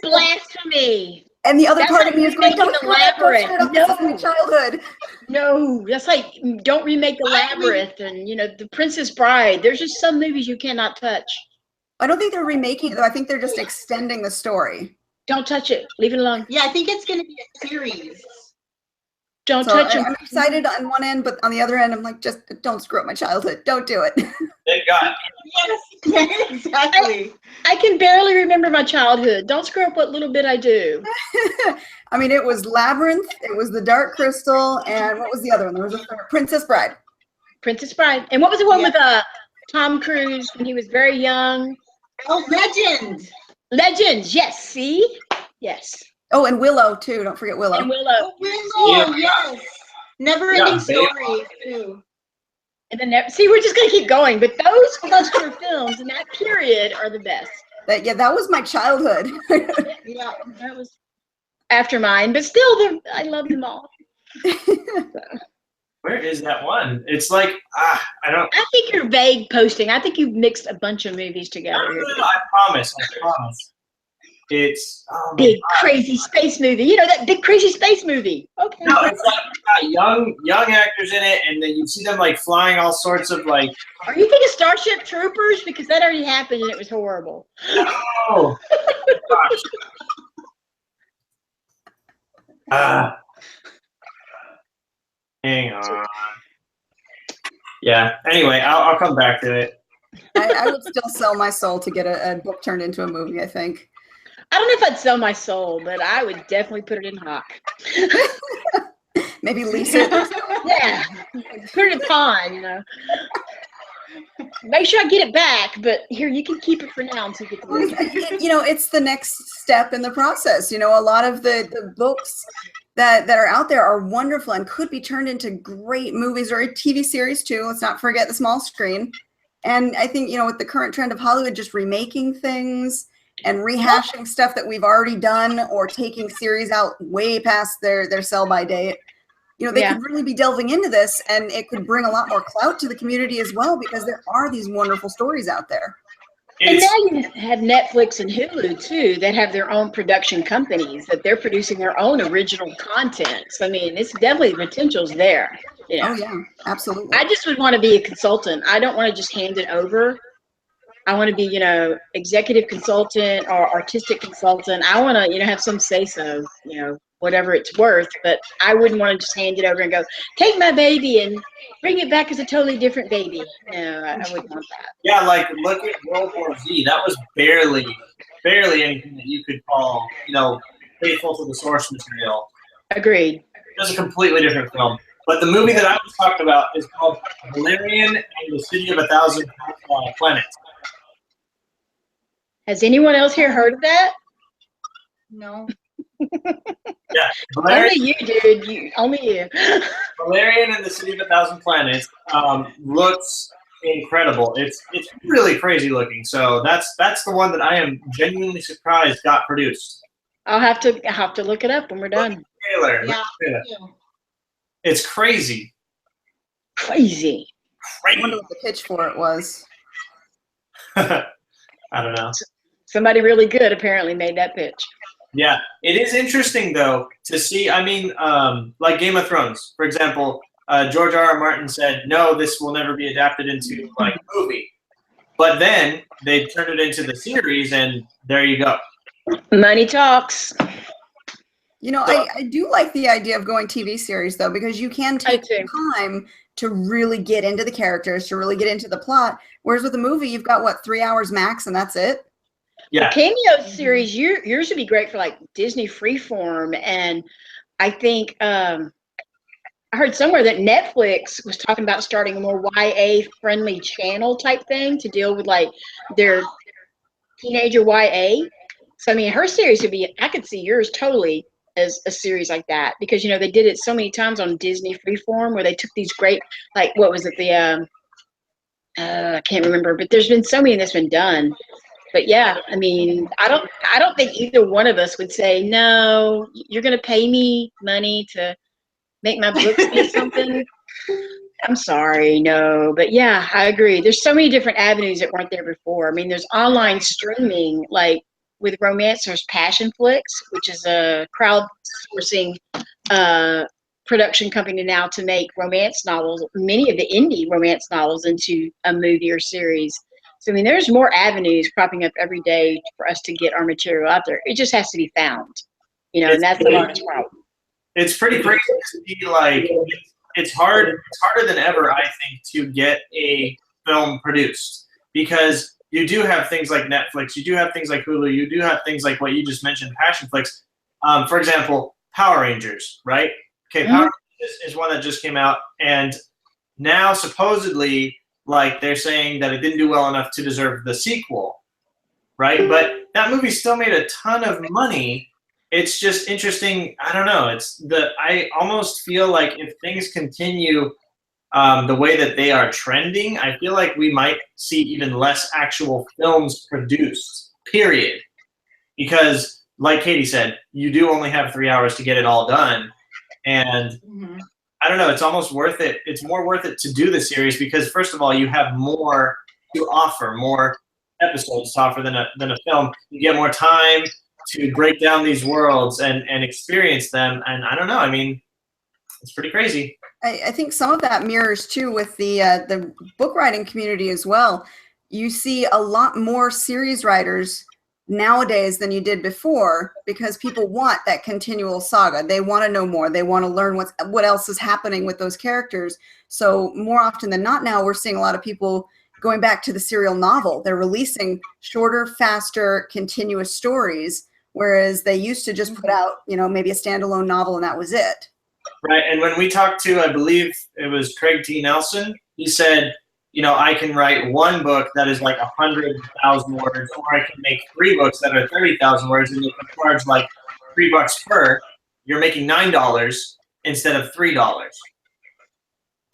blasphemy. And the other part of me is going, don't the Labyrinth. No. This is my childhood. No, that's like, don't remake the Labyrinth and, the Princess Bride. There's just some movies you cannot touch. I don't think they're remaking it, though. I think they're just extending the story. Don't touch it. Leave it alone. Yeah, I think it's going to be a series. Don't touch it. I'm excited on one end, but on the other end, I'm like, just don't screw up my childhood. Don't do it. Thank God. Yes, exactly. I can barely remember my childhood. Don't screw up what little bit I do. I mean, it was Labyrinth, it was the Dark Crystal, and what was the other one? There was a Princess Bride. Princess Bride. And what was the one with Tom Cruise when he was very young? Oh, Legend. Legends, yes. See? Yes. Oh, and Willow, too. Don't forget Willow. And Willow. Yes. Never-ending story, too. And then, see, we're just going to keep going. But those cluster films in that period are the best. That was my childhood. Yeah, that was after mine. But still, I love them all. Where is that one? It's like, I don't. I think you're vague posting. I think you've mixed a bunch of movies together. No, I promise. It's big crazy space movie. That big crazy space movie. Okay. No, it's like got young actors in it, and then you see them like flying all sorts of like. Are you thinking Starship Troopers? Because that already happened and it was horrible. Oh. Hang on. Yeah. Anyway, I'll come back to it. I would still sell my soul to get a book turned into a movie, I think. I don't know if I'd sell my soul, but I would definitely put it in hock. Maybe lease it. Yeah. Put it in pawn, Make sure I get it back, but here, you can keep it for now until you get the movie. It's the next step in the process. A lot of the books that are out there are wonderful and could be turned into great movies or a TV series too. Let's not forget the small screen. And I think, with the current trend of Hollywood just remaking things and rehashing stuff that we've already done or taking series out way past their sell-by date, they could really be delving into this, and it could bring a lot more clout to the community as well, because there are these wonderful stories out there. And now you have Netflix and Hulu too that have their own production companies that they're producing their own original content. So, I mean, it's definitely potential's there. Oh yeah, absolutely. I just would want to be a consultant. I don't want to just hand it over. I want to be, executive consultant or artistic consultant. I want to, have some say so, whatever it's worth. But I wouldn't want to just hand it over and go, take my baby and bring it back as a totally different baby. No, I wouldn't want that. Yeah, like look at World War Z. That was barely barely anything that you could call, faithful to the source material. Agreed. It was a completely different film. But the movie that I was talking about is called Valerian and the City of a Thousand Planets. Has anyone else here heard of that? No. Yeah, Valerian, Only you, dude. Only you. Valerian and the City of a Thousand Planets looks incredible. It's really crazy looking. So that's the one that I am genuinely surprised got produced. I'll have to look it up when we're done. Taylor, Yeah. it's crazy. Crazy. I wonder what the pitch for it was. I don't know. Somebody really good apparently made that pitch. Yeah, it is interesting though to see. I mean, like Game of Thrones, for example. George R.R. Martin said, "No, this will never be adapted into like a movie." But then they turned it into the series, and there you go. Money talks. You know, I do like the idea of going TV series though, because you can take time to really get into the characters, to really get into the plot. Whereas with a movie, you've got what, 3 hours max, and that's it. Yeah. The Cameo series, yours would be great for like Disney Freeform, and I think I heard somewhere that Netflix was talking about starting a more YA friendly channel type thing to deal with like their teenager YA. So I mean, her series would be. I could see yours totally as a series like that, because they did it so many times on Disney Freeform where they took these great, like, what was it, the I can't remember, but there's been so many that's been done. But yeah, I mean, I don't think either one of us would say, no, you're going to pay me money to make my books be something. I'm sorry, no. But yeah, I agree. There's so many different avenues that weren't there before. I mean, there's online streaming, like with romance, there's Passionflix, which is a crowdsourcing production company now to make romance novels, many of the indie romance novels, into a movie or series. So, I mean, there's more avenues cropping up every day for us to get our material out there. It just has to be found, and that's the largest problem. It's pretty crazy to be like, it's harder than ever, I think, to get a film produced, because you do have things like Netflix, you do have things like Hulu, you do have things like what you just mentioned, Passionflix. For example, Power Rangers, right? Okay, Power Rangers is one that just came out, and now supposedly, like, they're saying that it didn't do well enough to deserve the sequel, right? But that movie still made a ton of money. It's just interesting. I don't know. I almost feel like if things continue the way that they are trending, I feel like we might see even less actual films produced, period. Because, like Katie said, you do only have 3 hours to get it all done. And I don't know, it's almost worth it. It's more worth it to do the series because, first of all, you have more to offer, more episodes to offer than a film. You get more time to break down these worlds and experience them. And I don't know, I mean, it's pretty crazy. I think some of that mirrors too with the book writing community as well. You see a lot more series writers nowadays than you did before, because people want that continual saga. They want to know more. They want to learn what else is happening with those characters. So more often than not now, we're seeing a lot of people going back to the serial novel. They're releasing shorter, faster, continuous stories, whereas they used to just put out, maybe a standalone novel and that was it. Right, and when we talked to, I believe it was Craig T. Nelson, he said, I can write one book that is like 100,000 words, or I can make 3 books that are 30,000 words, and you can charge like $3 per. You're making $9 instead of $3.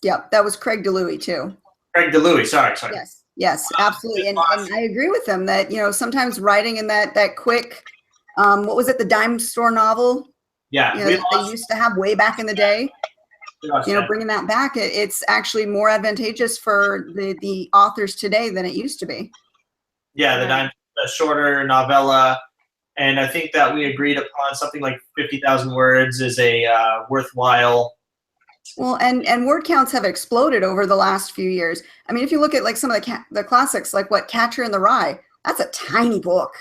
Yeah, that was Craig DeLuey too. Craig DeLuey, sorry. Yes, absolutely, and I agree with him that sometimes writing in that quick, what was it, the dime store novel? Yeah, they used to have way back in the day. Bringing that back, it's actually more advantageous for the authors today than it used to be. Yeah, the shorter novella, and I think that we agreed upon something like 50,000 words is a worthwhile. Well, and word counts have exploded over the last few years. I mean, if you look at like some of the classics, like what Catcher in the Rye, that's a tiny book.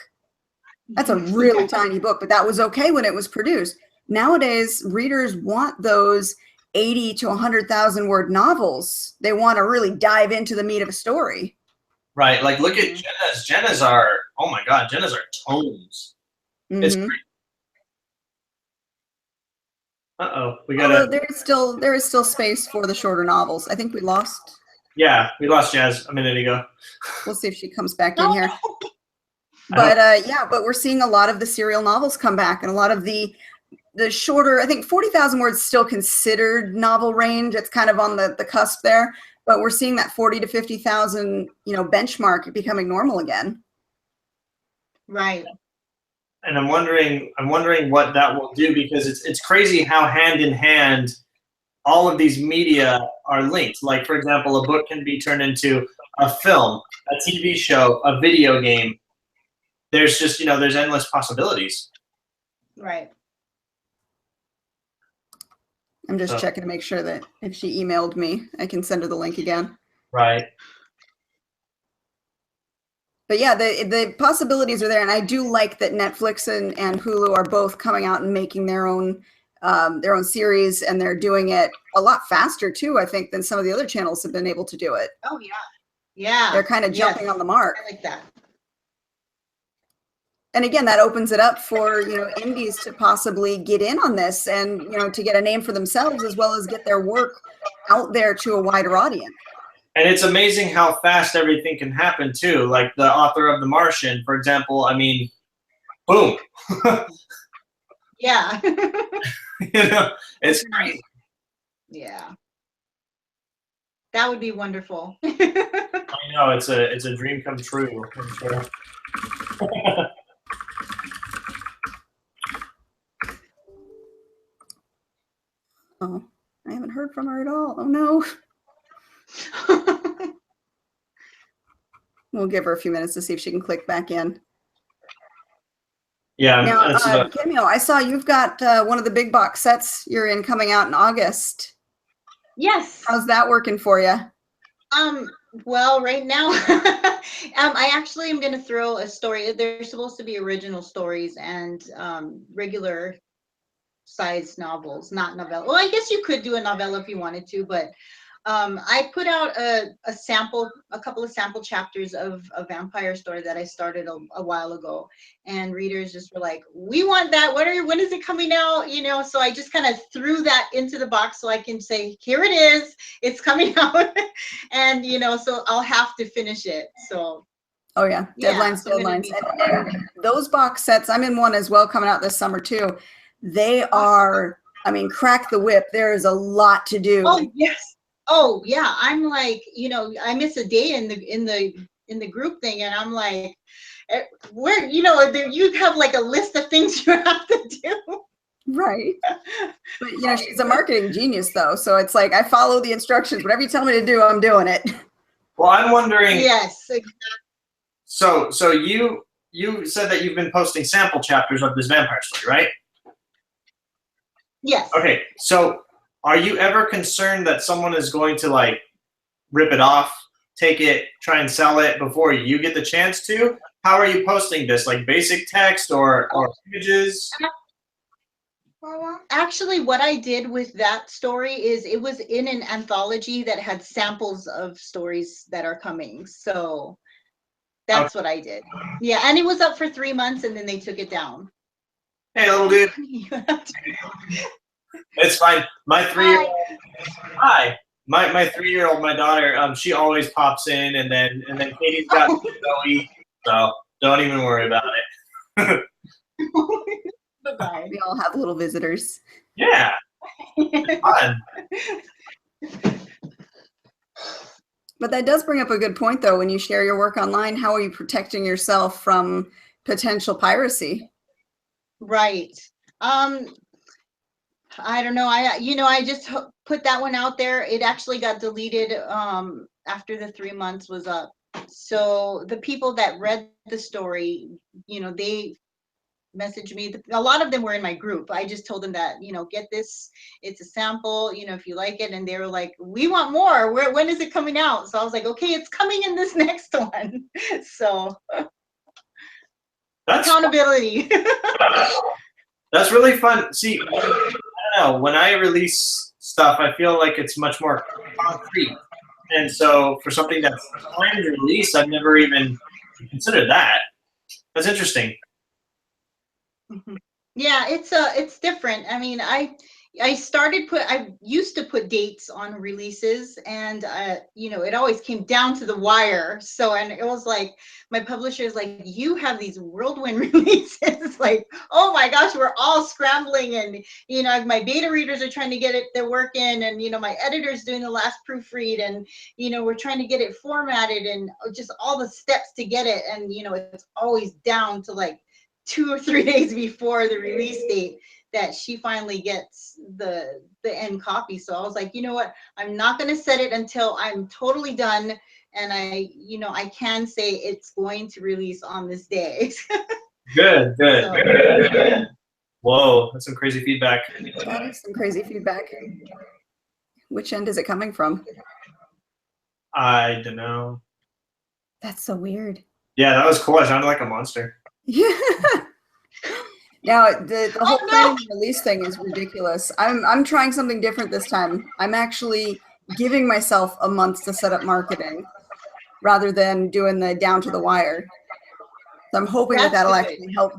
That's a really tiny book, but that was okay when it was produced. Nowadays, readers want those 80 to 100,000 word novels. They want to really dive into the meat of a story. Right. Like, look at Jenna's. Jenna's are oh my God, Jenna's are tones. It's Mhm. great. Uh-oh, we Although gotta, there is still space for the shorter novels. I think we lost. yeah, we lost Jazz a minute ago. We'll see if she comes back in No, here. I But yeah, but we're seeing a lot of the serial novels come back, and a lot of the shorter. I think 40,000 words still considered novel range. It's kind of on the cusp there, but we're seeing that 40 to 50,000 benchmark becoming normal again. right. And I'm wondering what that will do, because it's crazy how hand in hand all of these media are linked. Like, for example, a book can be turned into a film, a TV show, a video game. There's just, there's endless possibilities. Right. I'm just So- checking to make sure that if she emailed me, I can send her the link again. Right. But yeah, the possibilities are there, and I do like that Netflix and Hulu are both coming out and making their own series, and they're doing it a lot faster too, I think, than some of the other channels have been able to do it. Oh yeah. Yeah. They're kind of jumping on the mark. I like that. And again, that opens it up for indies to possibly get in on this, and to get a name for themselves, as well as get their work out there to a wider audience. And it's amazing how fast everything can happen too. Like the author of The Martian, for example, I mean, boom. Yeah. It's crazy. Yeah. That would be wonderful. I know, it's a dream come true, I'm sure. Oh, I haven't heard from her at all. Oh no. We'll give her a few minutes to see if she can click back in. Yeah. Now, Cameo, I saw you've got one of the big box sets you're in coming out in August. Yes. How's that working for you? Well, right now, I actually am going to throw a story. They're supposed to be original stories and regular size novels, not novella. Well, I guess you could do a novella if you wanted to, but I put out a couple of sample chapters of a vampire story that I started a while ago, and readers just were like, "We want that. When is it coming out?" So I just kind of threw that into the box so I can say, "Here it is. It's coming out," and so I'll have to finish it. So. Oh yeah, deadlines, so deadlines. And those box sets, I'm in one as well coming out this summer too. They are, I mean, crack the whip. There is a lot to do. Oh yes. Oh yeah. I'm like, I miss a day in the group thing, and I'm like, where you have like a list of things you have to do. Right. But she's a marketing genius though, so it's like I follow the instructions. Whatever you tell me to do, I'm doing it. Well, I'm wondering. Yes. Exactly. So you said that you've been posting sample chapters of this vampire story, right? Yes. Okay, so are you ever concerned that someone is going to like rip it off, take it, try and sell it before you get the chance to? How are you posting this? Like basic text or images? Actually, what I did with that story is it was in an anthology that had samples of stories that are coming. So that's what I did. Yeah, and it was up for 3 months, and then they took it down. Hey, little dude. It's fine. My 3-year-old. Hi. My 3-year-old, my daughter, she always pops in, and then Katie's got Zoe, so don't even worry about it. Bye-bye. We all have little visitors. Yeah. Fun. But that does bring up a good point though. When you share your work online, how are you protecting yourself from potential piracy? Right. I don't know. I just put that one out there. It actually got deleted after the 3 months was up. So the people that read the story, they messaged me. A lot of them were in my group. I just told them that, get this. It's a sample, if you like it. And they were like, we want more. When is it coming out? So I was like, okay, it's coming in this next one. So That's accountability. That's really fun. See, I don't know. When I release stuff, I feel like it's much more concrete. And so for something that's planned to release, I've never even considered that. That's interesting. Yeah, it's different. I mean, I used to put dates on releases, and you know, it always came down to the wire. So, and it was like my publisher's like, you have these whirlwind releases. Like, oh my gosh, we're all scrambling, and you know, my beta readers are trying to get their work in, and you know, my editor's doing the last proofread, and you know, we're trying to get it formatted, and just all the steps to get it, and you know, it's always down to like 2 or 3 days before the release date that she finally gets the end copy. So I was like, you know what, I'm not going to set it until I'm totally done, and I can say it's going to release on this day. Good. So, Whoa, that's some crazy feedback. That is some crazy feedback. Which end is it coming from? I don't know. That's so weird. Yeah, that was cool. I sounded like a monster. Yeah. Now the whole planning and release thing is ridiculous. I'm trying something different this time. I'm actually giving myself a month to set up marketing rather than doing the down to the wire. So I'm hoping that that'll actually help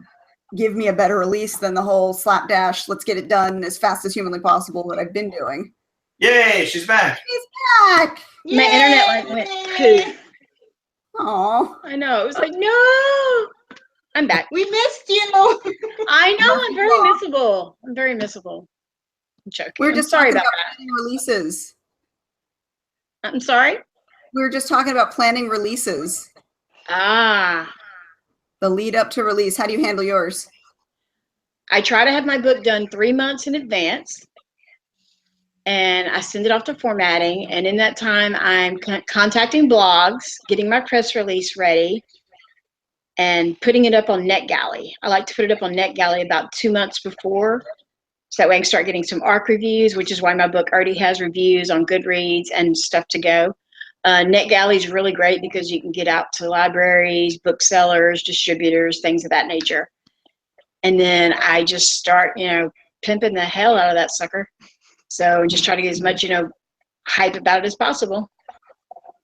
give me a better release than the whole slapdash, let's get it done as fast as humanly possible that I've been doing. Yay, she's back. She's back. My internet went poof. Oh, I know. It was like, no. I'm back. We missed you. I know. I'm very missable. I'm very missable. I'm joking. we were just sorry talking about planning releases. that. I'm sorry. We were just talking about planning releases. Ah. The lead up to release. How do you handle yours? I try to have my book done 3 months in advance, and I send it off to formatting. And in that time, I'm contacting blogs, getting my press release ready, and putting it up on NetGalley. I like to put it up on NetGalley about 2 months before, so that way I can start getting some ARC reviews, which is why my book already has reviews on Goodreads and stuff to go. NetGalley is really great because you can get out to libraries, booksellers, distributors, things of that nature. And then I just start, pimping the hell out of that sucker. So just try to get as much, hype about it as possible.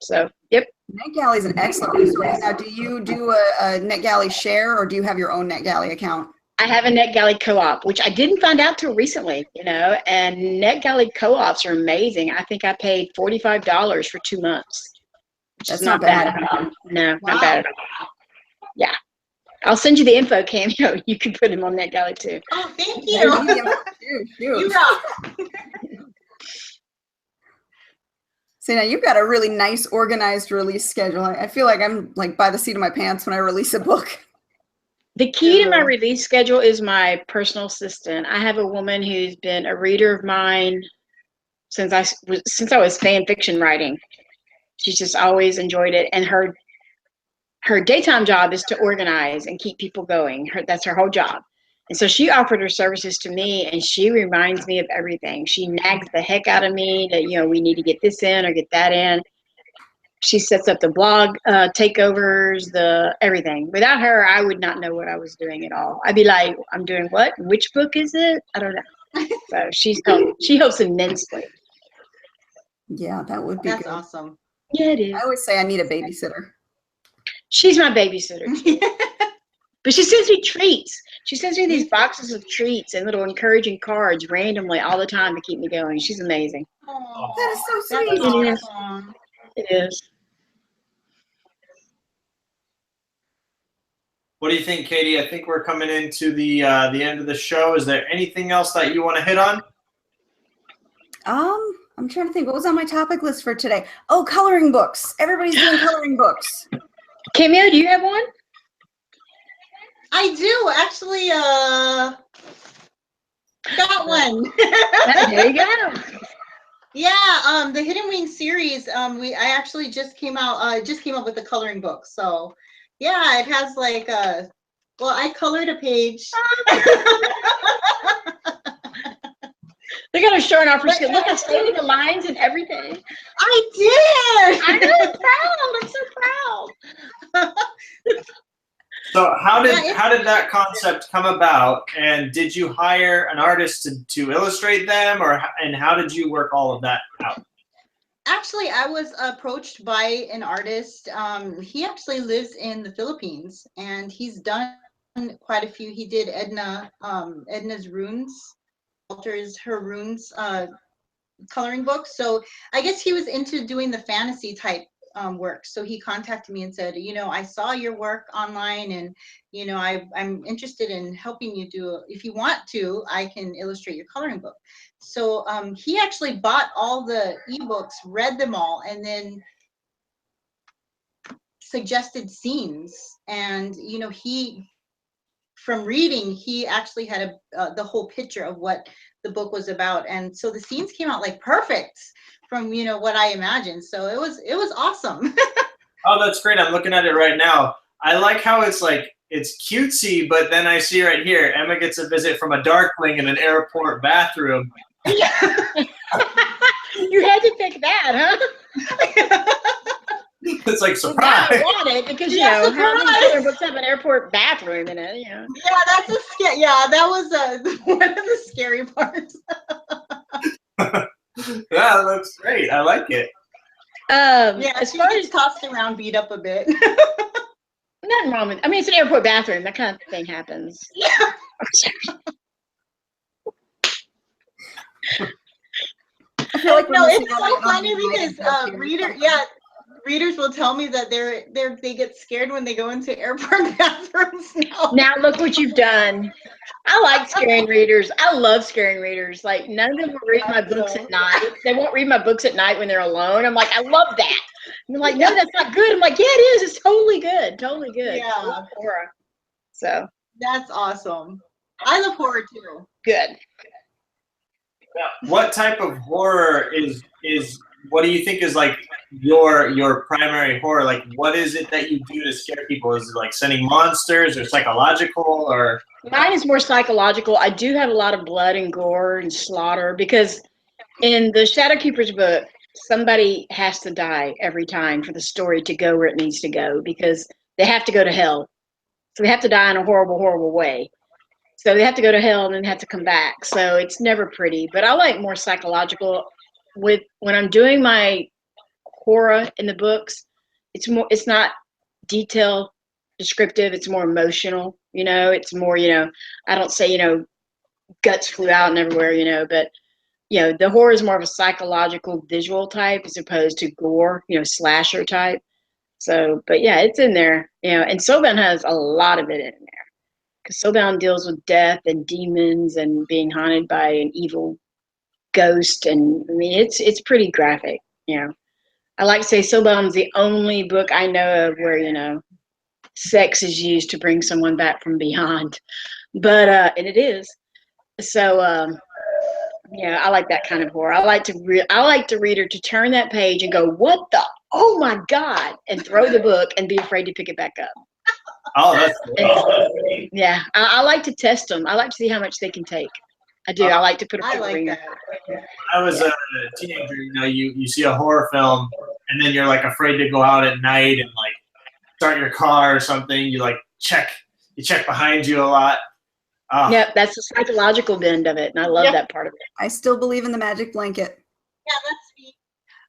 So, yep. NetGalley is an excellent resource. Now, do you do a NetGalley share, or do you have your own NetGalley account? I have a NetGalley co-op, which I didn't find out till recently, and NetGalley co-ops are amazing. I think I paid $45 for 2 months. That's not bad. No, Wow. not bad at all. Yeah. I'll send you the info, Cameo. You can put him on NetGalley too. Oh, thank There's you. Shoot. You rock. See, now you've got a really nice organized release schedule. I feel like I'm like by the seat of my pants when I release a book. The key to my release schedule is my personal assistant. I have a woman who's been a reader of mine since I was fan fiction writing. She's just always enjoyed it, and her daytime job is to organize and keep people going. That's her whole job. And so she offered her services to me, and she reminds me of everything. She nags the heck out of me that, we need to get this in or get that in. She sets up the blog takeovers, the everything. Without her, I would not know what I was doing at all. I'd be like, I'm doing what? Which book is it? I don't know. So she helps immensely. Yeah, that would be That's good. awesome. Yeah, it is. I always say I need a babysitter. She's my babysitter. But she sends me treats. She sends me these boxes of treats and little encouraging cards randomly all the time to keep me going. She's amazing. Oh, That is so that's sweet. It is. awesome. It is. What do you think, Katie? I think we're coming into the end of the show. Is there anything else that you want to hit on? I'm trying to think. What was on my topic list for today? Oh, coloring books. Everybody's doing coloring books. Cameo, do you have one? I do actually. Got one. There you go. Yeah, the Hidden Wings series. I actually just came out with the coloring book. So, yeah, it has like I colored a page. They're gonna show an offer. Look, I saved the lines and everything. I did. I know, I'm proud. I'm so proud. So how did that concept come about? And did you hire an artist to illustrate them, and how did you work all of that out? Actually, I was approached by an artist. He actually lives in the Philippines, and he's done quite a few. He did Edna's runes, alters her runes coloring book. So I guess he was into doing the fantasy type work. So he contacted me and said, you know, I saw your work online, and you know, I'm interested in helping you do. If you want to, I can illustrate your coloring book. So he actually bought all the ebooks, read them all, and then suggested scenes. And you know, from reading, he actually had the whole picture of what the book was about, and so the scenes came out like perfect from, you know, what I imagined. So it was awesome. Oh, that's great. I'm looking at it right now. I like how it's like, it's cutesy, but then I see right here, Emma gets a visit from a darkling in an airport bathroom. You had to pick that, huh? It's like, Well, now surprise. I want it because, you Yeah, know, how many surprise. other books have an airport bathroom in it, you know? Yeah, that's yeah, that was one of the scary parts. Yeah, that looks great. I like it. Yeah, as she far gets as tossed around, beat up a bit. nothing wrong with, I mean, it's an airport bathroom. That kind of thing happens. Yeah. I feel like we're No, missing it's out so on funny the because lighting readers will tell me that they get scared when they go into airport bathrooms now. Now look what you've done. I like scaring readers. I love scaring readers. Like, none of them will read my books at night. They won't read my books at night when they're alone. I'm like, I love that. And they're like, no, that's not good. I'm like, yeah, it is. It's totally good. Totally good. Yeah. I love horror. So That's awesome. I love horror too. good. What type of horror is what do you think is like your primary horror? Like, what is it that you do to scare people? Is it like sending monsters or psychological or? Mine is more psychological. I do have a lot of blood and gore and slaughter because in the Shadowkeeper's book, somebody has to die every time for the story to go where it needs to go because they have to go to hell. So they have to die in a horrible, horrible way. So they have to go to hell and then have to come back. So it's never pretty. But I like more psychological. With when I'm doing my horror in the books, it's not detail descriptive, it's more emotional, you know, it's more, you know, I don't say, you know, guts flew out and everywhere, you know, but you know, the horror is more of a psychological visual type as opposed to gore, you know, slasher type. So, but yeah, it's in there, you know, and Soulbound has a lot of it in there. Because Soulbound deals with death and demons and being haunted by an evil ghost, and I mean it's pretty graphic, you know. I like to say Soulbound's the only book I know of where, you know, sex is used to bring someone back from beyond. But and it is. So yeah, I like that kind of horror. I like the reader to turn that page and go, "What the? Oh my God!" and throw the book and be afraid to pick it back up. Oh, that's great. Yeah, I like to test them. I like to see how much they can take. I do. I like to put them I in the like ringer. that. When I was a teenager, you know, you see a horror film and then you're like afraid to go out at night and like start your car or something. You like check behind you a lot. Oh. Yep, that's the psychological bend of it, and I love that part of it. I still believe in the magic blanket. Yeah, that's me.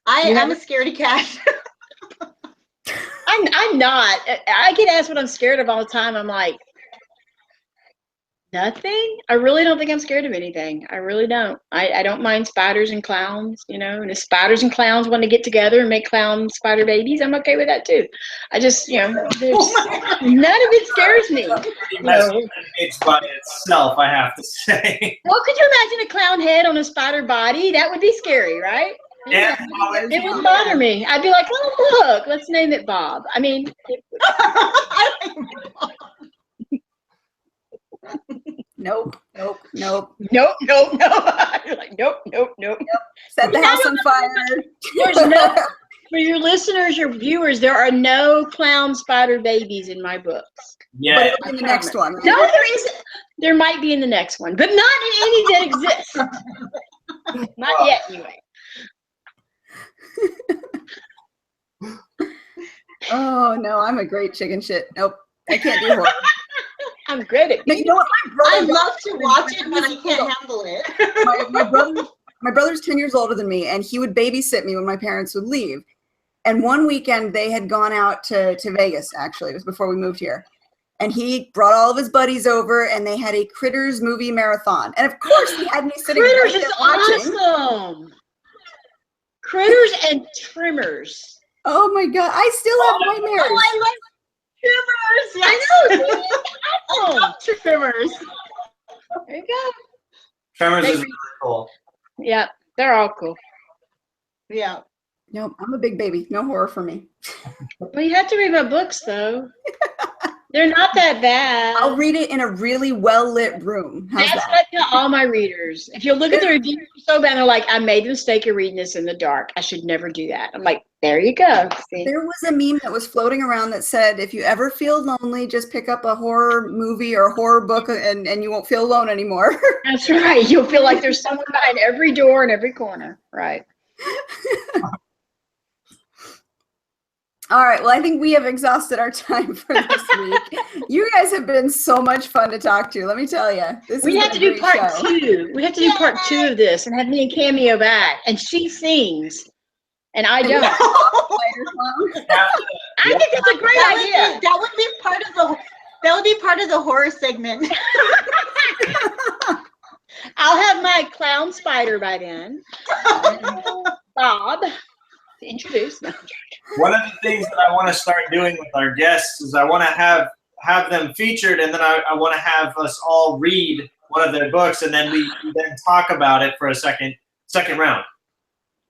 I'm a scaredy cat. I'm not. I get asked what I'm scared of all the time. I'm like, nothing. I really don't think I'm scared of anything. I really don't. I don't mind spiders and clowns, you know, and if spiders and clowns want to get together and make clown spider babies, I'm okay with that too. I just, you know, none of it scares me. It's by itself, I have to say. Well, could you imagine a clown head on a spider body? That would be scary, right? Yeah, It wouldn't bother me. I'd be like, oh, look, let's name it Bob. I mean, Nope. Nope. You're like, nope. Set the house on fire. There's no, for your listeners, your viewers, there are no clown spider babies in my books. yeah. But it'll be in the next one. No, there isn't. There might be in the next one, but not in any that exists. Not yet, anyway. Oh no, I'm a great chicken shit. Nope, I can't do horror. I'm great at But you know what? My brother I love to watch it, but I can't handle it. my brother my brother's 10 years older than me, and he would babysit me when my parents would leave. And one weekend they had gone out to Vegas, actually. It was before we moved here. And he brought all of his buddies over, and they had a Critters movie marathon. And of course, he had me sitting Critters right is there watching. awesome. Critters and Trimmers. Oh my God, I still have nightmares. Oh, I love Trimmers. Yes. I know. I love Trimmers. There you go. Tremors They- is really cool. Yeah, they're all cool. Yeah. Nope, I'm a big baby. No horror for me. Well, you have to read my books, though. They're not that bad. I'll read it in a really well-lit room. How's That's that? what I tell all my readers. If you look at the reviews so bad, they're like, I made the mistake of reading this in the dark. I should never do that. I'm like, there you go. See? There was a meme that was floating around that said, if you ever feel lonely, just pick up a horror movie or a horror book and you won't feel alone anymore. That's right. You'll feel like there's someone behind every door and every corner. Right. All right. Well, I think we have exhausted our time for this week. You guys have been so much fun to talk to. Let me tell you. We have to do part two. We have to do part 2 of this and have me and Cameo back. And she sings. And I don't. I think it's a great idea. That would be part of the horror segment. I'll have my clown spider by then. Bob to introduce. No. One of the things that I want to start doing with our guests is I want to have them featured, and then I want to have us all read one of their books, and then we then talk about it for a second round.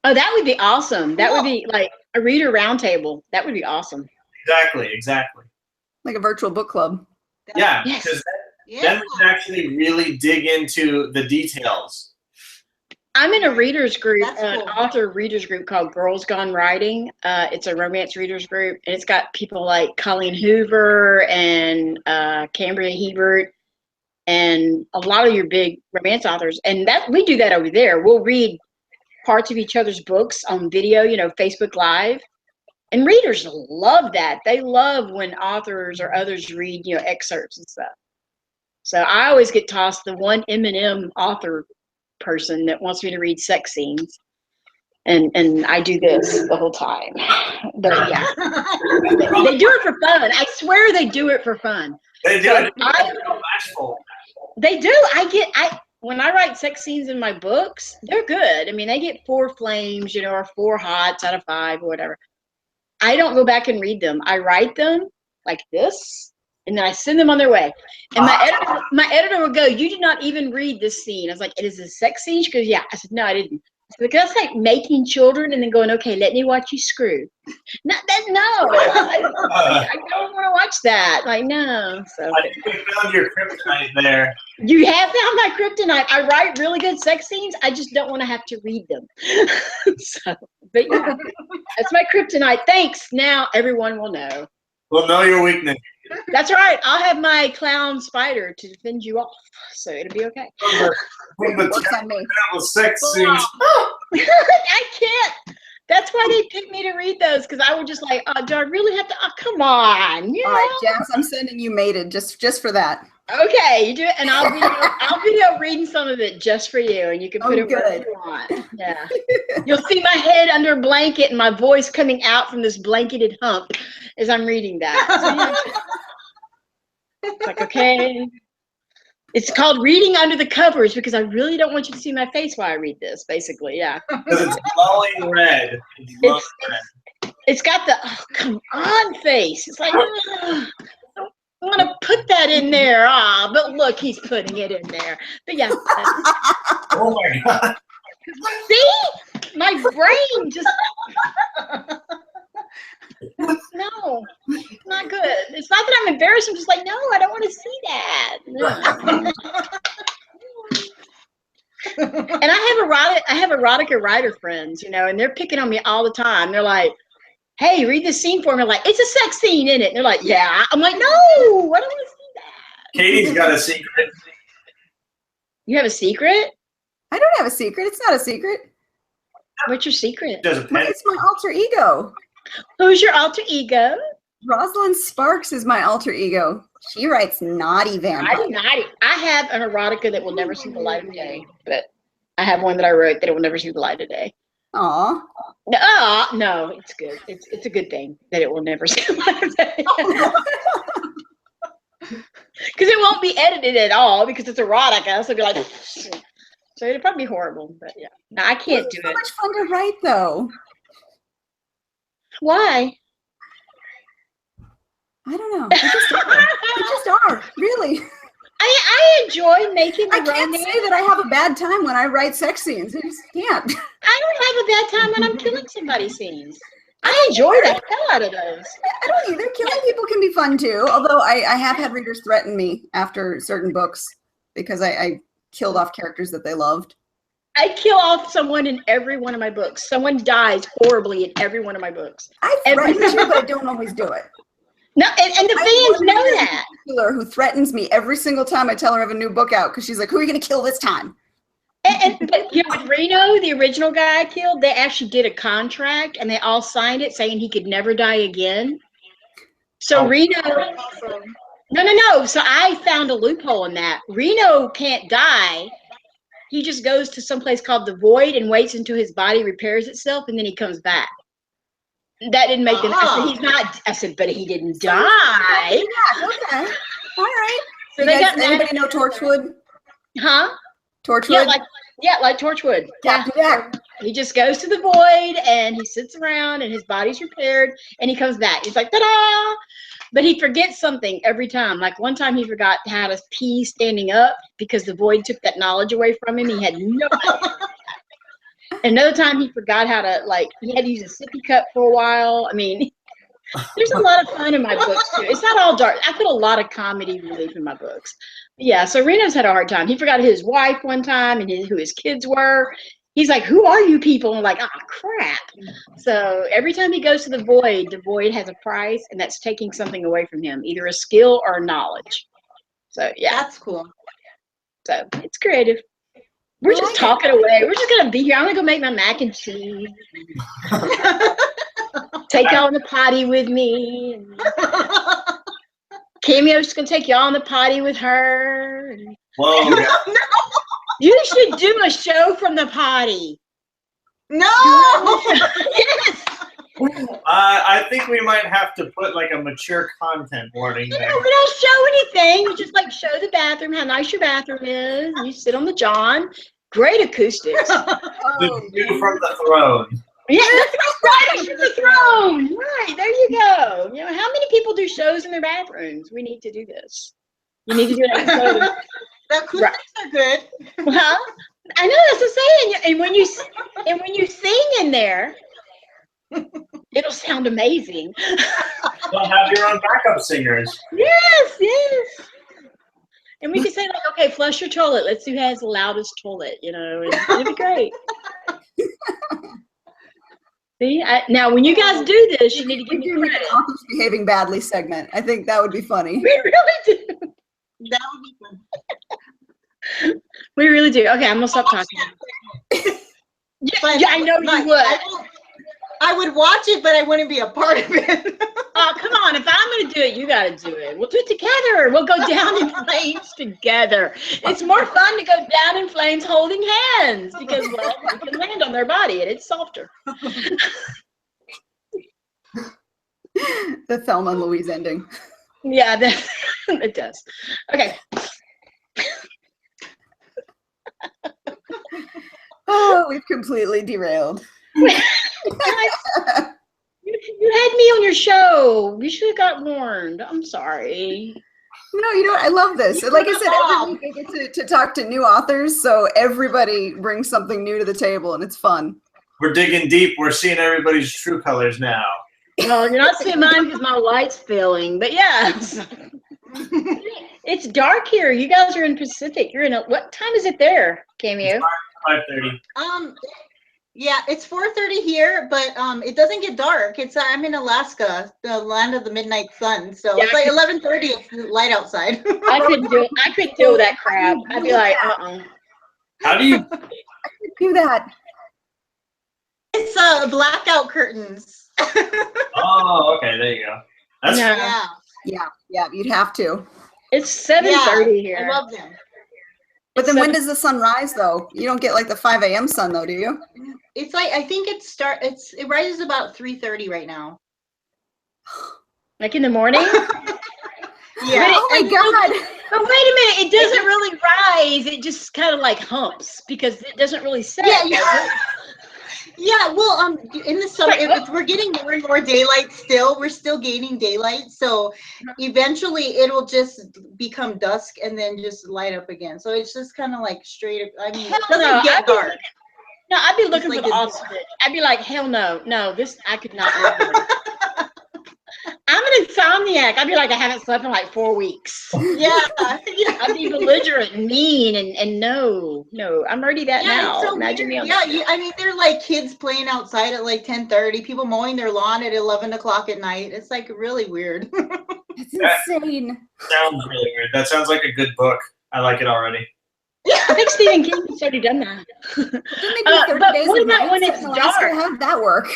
Oh, that would be awesome. That would be like a reader roundtable. That would be awesome. Exactly. Like a virtual book club. Yeah, Yes. because then we can actually really dig into the details. I'm in a readers group, That's an cool. author readers group called Girls Gone Writing. It's a romance readers group, and it's got people like Colleen Hoover and Cambria Hebert and a lot of your big romance authors. And that we do that over there. We'll read parts of each other's books on video, Facebook Live. And readers love that. They love when authors or others read, excerpts and stuff. So I always get tossed the one M&M author person that wants me to read sex scenes, and I do this the whole time. But yeah, they do it for fun. I swear they do it for fun. They do So it. Bashful. They do. When I write sex scenes in my books, they're good. I mean, they get 4 flames, or 4 hots out of 5 or whatever. I don't go back and read them. I write them like this, and then I send them on their way. And my editor would go, "You did not even read this scene." I was like, "It is a sex scene?" She goes, "Yeah." I said, "No, I didn't." I said, "That's like making children and then going, okay, let me watch you screw." No. I don't want to watch that. Like, no. So I think we found your kryptonite there. you have found my kryptonite. I write really good sex scenes. I just don't want to have to read them. But yeah, that's my kryptonite. Thanks. Now everyone will know. We'll know your weakness. That's right. I'll have my clown spider to defend you off, so it'll be okay. From the Works on me. terrible sex scenes. I can't. That's why they picked me to read those, because I would just like, oh, do I really have to? Oh, come on. All right, Jess, I'm sending you Mated just for that. Okay, you do it, and I'll video reading some of it just for you, and you can put Oh, it wherever good. you want. Yeah, you'll see my head under a blanket and my voice coming out from this blanketed hump as I'm reading that. So, yeah. It's like, okay. It's called reading under the covers because I really don't want you to see my face while I read this. Basically, yeah. Because it's glowing red. It's glowing red. It's got the oh, come on face. It's like, I want to put that in there. But look, he's putting it in there. But yeah. Oh my God. See? My brain just no, not good. It's not that I'm embarrassed. I'm just like, no, I don't want to see that. No. And I have erotica writer friends, and they're picking on me all the time. They're like, hey, read this scene for me. I'm like, it's a sex scene in it. And they're like, yeah. I'm like, no, I don't want to see that. Katie's got a secret. You have a secret? I don't have a secret. It's not a secret. What's your secret? There's a pen. It's my alter ego. Who's your alter ego? Rosalind Sparks is my alter ego. She writes naughty vampires. I have an erotica that will never see the light of day, but I have one that I wrote that it will never see the light of day. Aw. No, it's good. It's a good thing that it will never see the light of day. Because it won't be edited at all because it's erotic. I also be like, so it'll probably be horrible. But yeah, no, I can't do So it. much fun to write, though. Why? I don't know. They just are. They just are. Really. I enjoy making the I can't romance. say that I have a bad time when I write sex scenes. I just can't. I don't have a bad time when I'm killing somebody's scenes. I enjoy the hell out of those. I don't either. Killing people can be fun too. Although I have had readers threaten me after certain books because I killed off characters that they loved. I kill off someone in every one of my books. Someone dies horribly in every one of my books. I threaten you, but I don't always do it. No, and the fans know that. Who threatens me every single time I tell her I have a new book out because she's like, "Who are you going to kill this time?" But you know, with Reno, the original guy I killed, they actually did a contract and they all signed it saying he could never die again. So Reno, no. So I found a loophole in that. Reno can't die. He just goes to some place called the Void and waits until his body repairs itself, and then he comes back. That didn't make them. I said he's not. I said, but he didn't die. Yeah, okay, all right. So You guys, anybody know Torchwood? Huh? Torchwood. Like Torchwood. Captain Jack. He just goes to the Void and he sits around and his body's repaired and he comes back. He's like, ta-da! But he forgets something every time. Like one time he forgot how to pee standing up because the Void took that knowledge away from him. He had no idea. Another time he forgot how to, he had to use a sippy cup for a while. I mean, there's a lot of fun in my books too. It's not all dark. I put a lot of comedy relief in my books. Yeah, so Reno's had a hard time. He forgot his wife one time and who his kids were. He's like, "Who are you people?" And I'm like, "Oh, crap." So every time he goes to the Void has a price, and that's taking something away from him, either a skill or knowledge. So, yeah. That's cool. So it's creative. We're just talking away. We're just going to be here. I'm going to go make my mac and cheese. Take y'all in the potty with me. Cameo's just going to take y'all in the potty with her. Whoa. You should do a show from the potty. No! Yes! I think we might have to put like a mature content warning No, there. we don't show anything. We just show the bathroom, how nice your bathroom is. And you sit on the john. Great acoustics. The view from the throne. Yeah, that's right. From the throne. Right, there you go. You know, how many people do shows in their bathrooms? We need to do this. You need to do an episode. The acoustics are good. Well, I know, that's what I'm saying. And when you sing in there, it'll sound amazing. You'll have your own backup singers. Yes. And we can say okay, flush your toilet. Let's see who has the loudest toilet. You know, and it'll be great. See, now when you guys do this, you need to give me credit. An author's behaving badly segment. I think that would be funny. We really do. That would be fun. We really do. Okay, I'm gonna stop talking. Yeah, I know you would. I would watch it, but I wouldn't be a part of it. Oh, come on. If I'm going to do it, you got to do it. We'll do it together. We'll go down in flames together. It's more fun to go down in flames holding hands because, well, you can land on their body and it's softer. The Thelma and Louise ending. Yeah, it does. Okay. Oh, we've completely derailed. You had me on your show. You should have got warned. I'm sorry. No, you know what? I love this. Like I said, every week I get to talk to new authors, so everybody brings something new to the table, and it's fun. We're digging deep. We're seeing everybody's true colors now. Well, you're not seeing mine because my light's failing, but yeah. It's dark here. You guys are in Pacific. You're in what time is it there, Cameo? 5:30. Yeah, it's 4:30 here, but it doesn't get dark. I'm in Alaska, the land of the midnight sun. So Yeah, it's like 11:30. It's light outside. I couldn't deal with that crap. I'd be like, How do you? Do that. It's blackout curtains. Oh, okay. There you go. That's No. Yeah. Yeah, you'd have to. It's 7:30 I here. love them. But then when does the sun rise though? You don't get like the 5 a.m. sun though, do you? It's like, I think it rises about 3:30 right now. Like in the morning? Yeah. Oh my God. But wait a minute, it doesn't really rise. It just kind of like humps because it doesn't really set. Yeah, does yeah. it? Yeah, well, in the summer, we're getting more and more daylight still. We're still gaining daylight. So eventually it'll just become dusk and then just light up again. So it's just kind of like straight, I mean, it doesn't get dark. No, I'd be looking like for the a- ultimate. I'd be like, hell no, this I could not live with. I'm an insomniac. I'd be like, I haven't slept in like 4 weeks. Yeah. I'd be belligerent and mean and no, I'm already that Yeah, now. it's so Imagine me weird. on Yeah, I mean, they're like kids playing outside at like 10:30, people mowing their lawn at 11 o'clock at night. It's like really weird. It's insane. Sounds really weird. That sounds like a good book. I like it already. I think Stephen King has already done that. Didn't they do 30 but days what of about night when set it's in Alaska? dark? How did that work?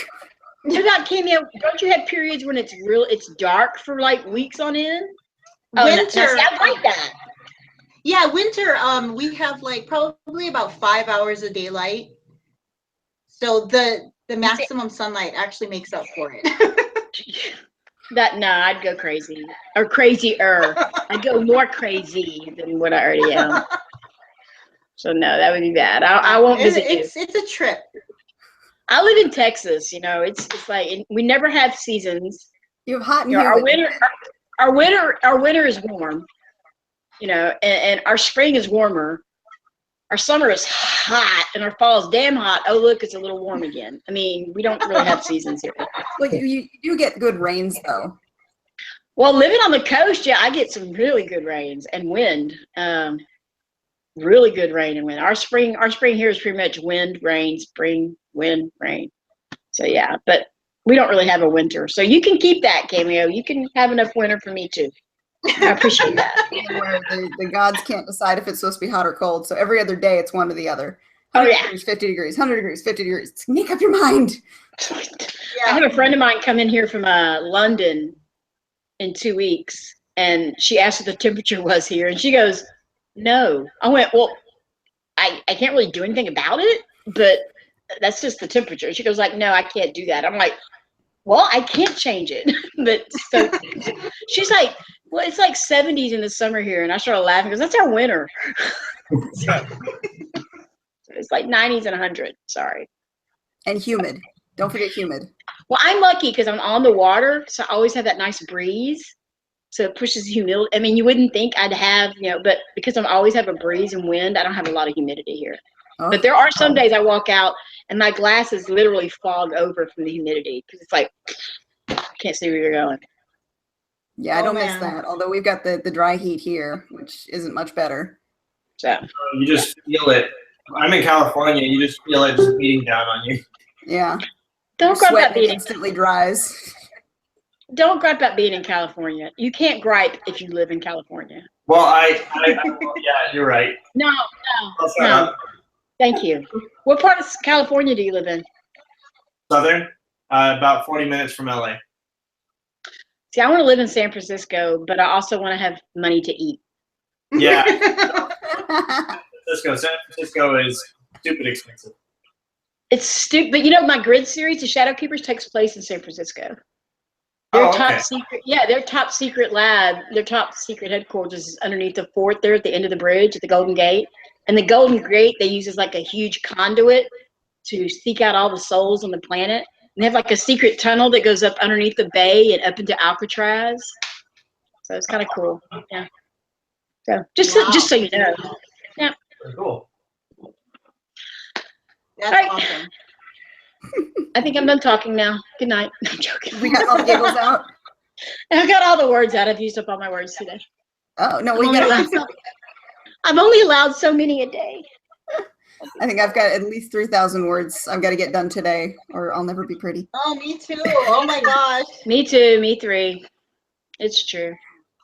What about Cameo? Don't you have periods when it's dark for like weeks on end? Oh, no, Winter. see, I like that. Yeah, winter, we have like probably about 5 hours of daylight. So the maximum sunlight actually makes up for it. No, I'd go crazy or crazier. I'd go more crazy than what I already am. So no, that would be bad. I won't visit you. It's a trip. I live in Texas. You know, it's like we never have seasons. You have hot and You know, humid. our winter is warm. You know, and our spring is warmer. Our summer is hot, and our fall is damn hot. Oh, look, it's a little warm again. I mean, we don't really have seasons here. Well, you do get good rains though. Well, living on the coast, yeah, I get some really good rains and wind. Really good rain and wind. Our spring here is pretty much wind, rain, spring, wind, rain. So yeah, but we don't really have a winter. So you can keep that, Cameo. You can have enough winter for me too. I appreciate that. Where the gods can't decide if it's supposed to be hot or cold. So every other day it's one or the other. Oh, 100 yeah. degrees, 50 degrees, 100 degrees, 50 degrees. Make up your mind. I have a friend of mine come in here from London in 2 weeks, and she asked what the temperature was here, and she goes, no. I went, well, I can't really do anything about it, but that's just the temperature. She goes like, no, I can't do that. I'm like, well, I can't change it. But so she's like, well, it's like 70s in the summer here. And I started laughing because that's our winter. So it's like 90s and 100. Sorry. And humid. Don't forget humid. Well, I'm lucky because I'm on the water. So I always have that nice breeze. So it pushes humidity. I mean, you wouldn't think I'd have, but because I always have a breeze and wind, I don't have a lot of humidity here. Oh. But there are some days I walk out and my glasses literally fog over from the humidity because it's like, I can't see where you're going. Yeah, I don't miss that. Although we've got the dry heat here, which isn't much better. So You just feel it. I'm in California. You just feel it just beating down on you. Yeah. don't gripe about being instantly dries. don't gripe about being in California. You can't gripe if you live in California. Well, yeah, you're right. No. Thank you. What part of California do you live in? Southern, about 40 minutes from LA. See, I want to live in San Francisco, but I also want to have money to eat. Yeah. San Francisco is stupid expensive. It's stupid, but my Grid series, The Shadow Keepers, takes place in San Francisco. Their top secret lab, their top secret headquarters is underneath the fort there at the end of the bridge at the Golden Gate. And the Golden Gate they use as like a huge conduit to seek out all the souls on the planet. And they have like a secret tunnel that goes up underneath the bay and up into Alcatraz. So it's kind of cool. Yeah. So just so you know. Yeah. Very cool. That's awesome. I think I'm done talking now. Good night. I'm joking. We got all the giggles out. I got all the words out. I've used up all my words today. Oh no, we got. I'm only allowed so many a day. I think I've got at least 3,000 words I've got to get done today, or I'll never be pretty. Oh, me too. Oh my gosh. Me too. Me three. It's true.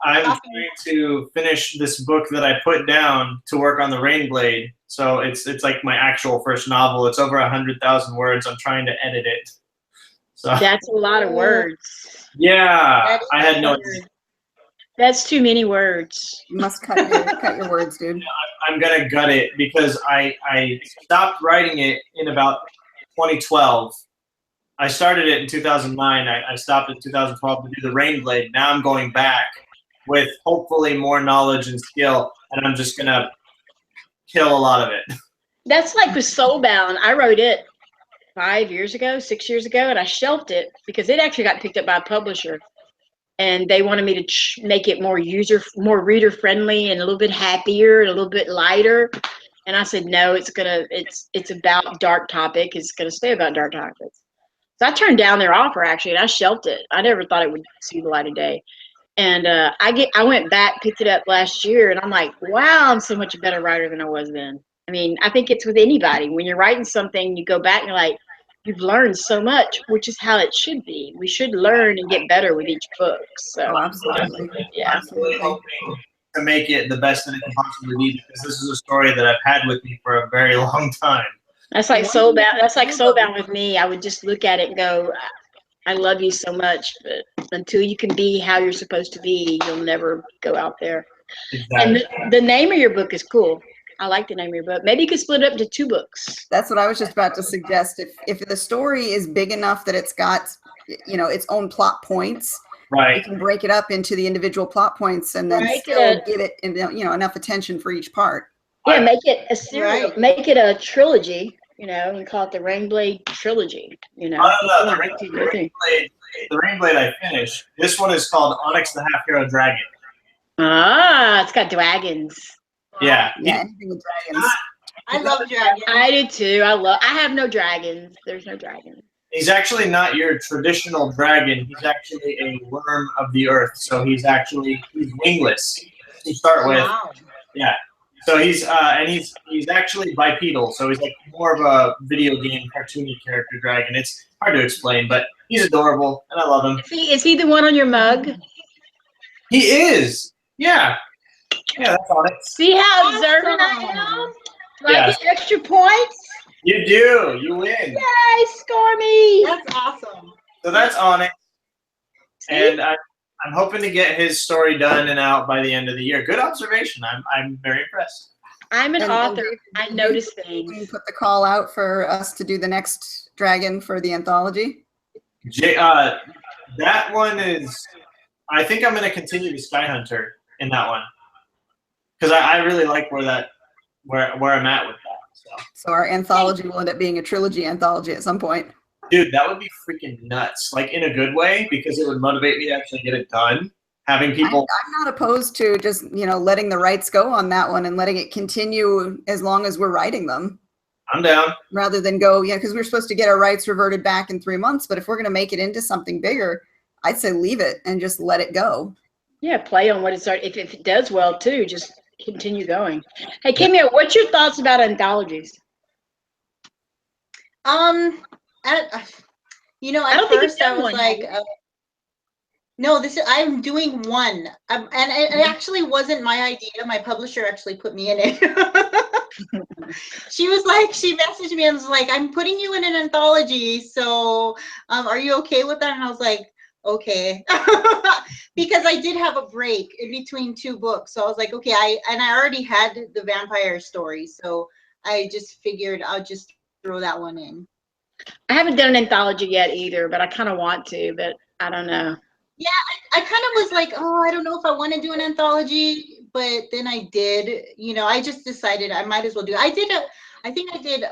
I'm trying to finish this book that I put down to work on the Rainblade. So it's like my actual first novel. It's over 100,000 words. I'm trying to edit it. So That's a lot of words. Yeah, I had no idea. That's too many words. You must cut your words, dude. I'm gonna gut it because I stopped writing it in about 2012. I started it in 2009. I stopped in 2012 to do the Rainblade. Now I'm going back with hopefully more knowledge and skill, and I'm just gonna kill a lot of it. That's like with Soulbound. I wrote it 6 years ago, and I shelved it because it actually got picked up by a publisher, and they wanted me to make it more reader friendly and a little bit happier and a little bit lighter. And I said, no, it's about dark topic. It's gonna stay about dark topics. So I turned down their offer actually, and I shelved it. I never thought it would see the light of day. And I went back, picked it up last year, and I'm like, wow, I'm so much a better writer than I was then. I mean, I think it's with anybody. When you're writing something, you go back and you're like, you've learned so much, which is how it should be. We should learn and get better with each book. So, Oh, absolutely. yeah. I'm really hoping to make it the best that it can possibly be because this is a story that I've had with me for a very long time. That's like Soulbound. That's like Soulbound with me. I would just look at it and go, I love you so much, but until you can be how you're supposed to be, you'll never go out there. Exactly. And the name of your book is cool. I like the name of your book. Maybe you could split it up to 2 books. That's what I was just about to suggest. If the story is big enough that it's got, its own plot points, you Right. can break it up into the individual plot points and then still give it, enough attention for each part. Yeah, make it a series. Right. Make it a trilogy. And call it the Rainblade trilogy. Oh, no, the Rainblade I finished. This one is called Onyx the Half Hero Dragon. Ah, it's got dragons. Yeah. Yeah, anything with dragons. I love dragons. I do too. I have no dragons. There's no dragons. He's actually not your traditional dragon. He's actually a worm of the earth. So he's wingless to start with. Wow. Yeah. So he's actually bipedal. So he's like more of a video game cartoony character dragon. It's hard to explain, but he's adorable and I love him. Is he the one on your mug? He is. Yeah. Yeah, that's on it. See how observant I am? Do I Yes. get extra points? You do. You win. Yay, score me! That's awesome. So that's on it. And I'm hoping to get his story done and out by the end of the year. Good observation. I'm very impressed. I'm an And author. Dave, I did notice you things. put the call out for us to do the next dragon for the anthology. That one is. I think I'm going to continue the Sky Hunter in that one because I really like where I'm at with that. So our anthology will end up being a trilogy anthology at some point. Dude, that would be freaking nuts. Like in a good way because it would motivate me to actually get it done. Having people. I'm not opposed to just letting the rights go on that one and letting it continue as long as we're writing them. I'm down. Rather than go, because we're supposed to get our rights reverted back in 3 months. But if we're going to make it into something bigger, I'd say leave it and just let it go. Yeah, play on what it's already. If it does well too, just continue going. Hey, Cameo, what's your thoughts about anthologies? At don't think you've first done I was one, like, have no, I'm doing one, and it actually wasn't my idea. My publisher actually put me in it. She messaged me and was like, "I'm putting you in an anthology, so are you okay with that?" And I was like, "Okay," because I did have a break in between 2 books, so I was like, "Okay." I already had the vampire story, so I just figured I'll just throw that one in. I haven't done an anthology yet either, but I kind of want to, but I don't know. Yeah, I kind of was like, oh, I don't know if I want to do an anthology, but then I did. I just decided I might as well do it. I think I did.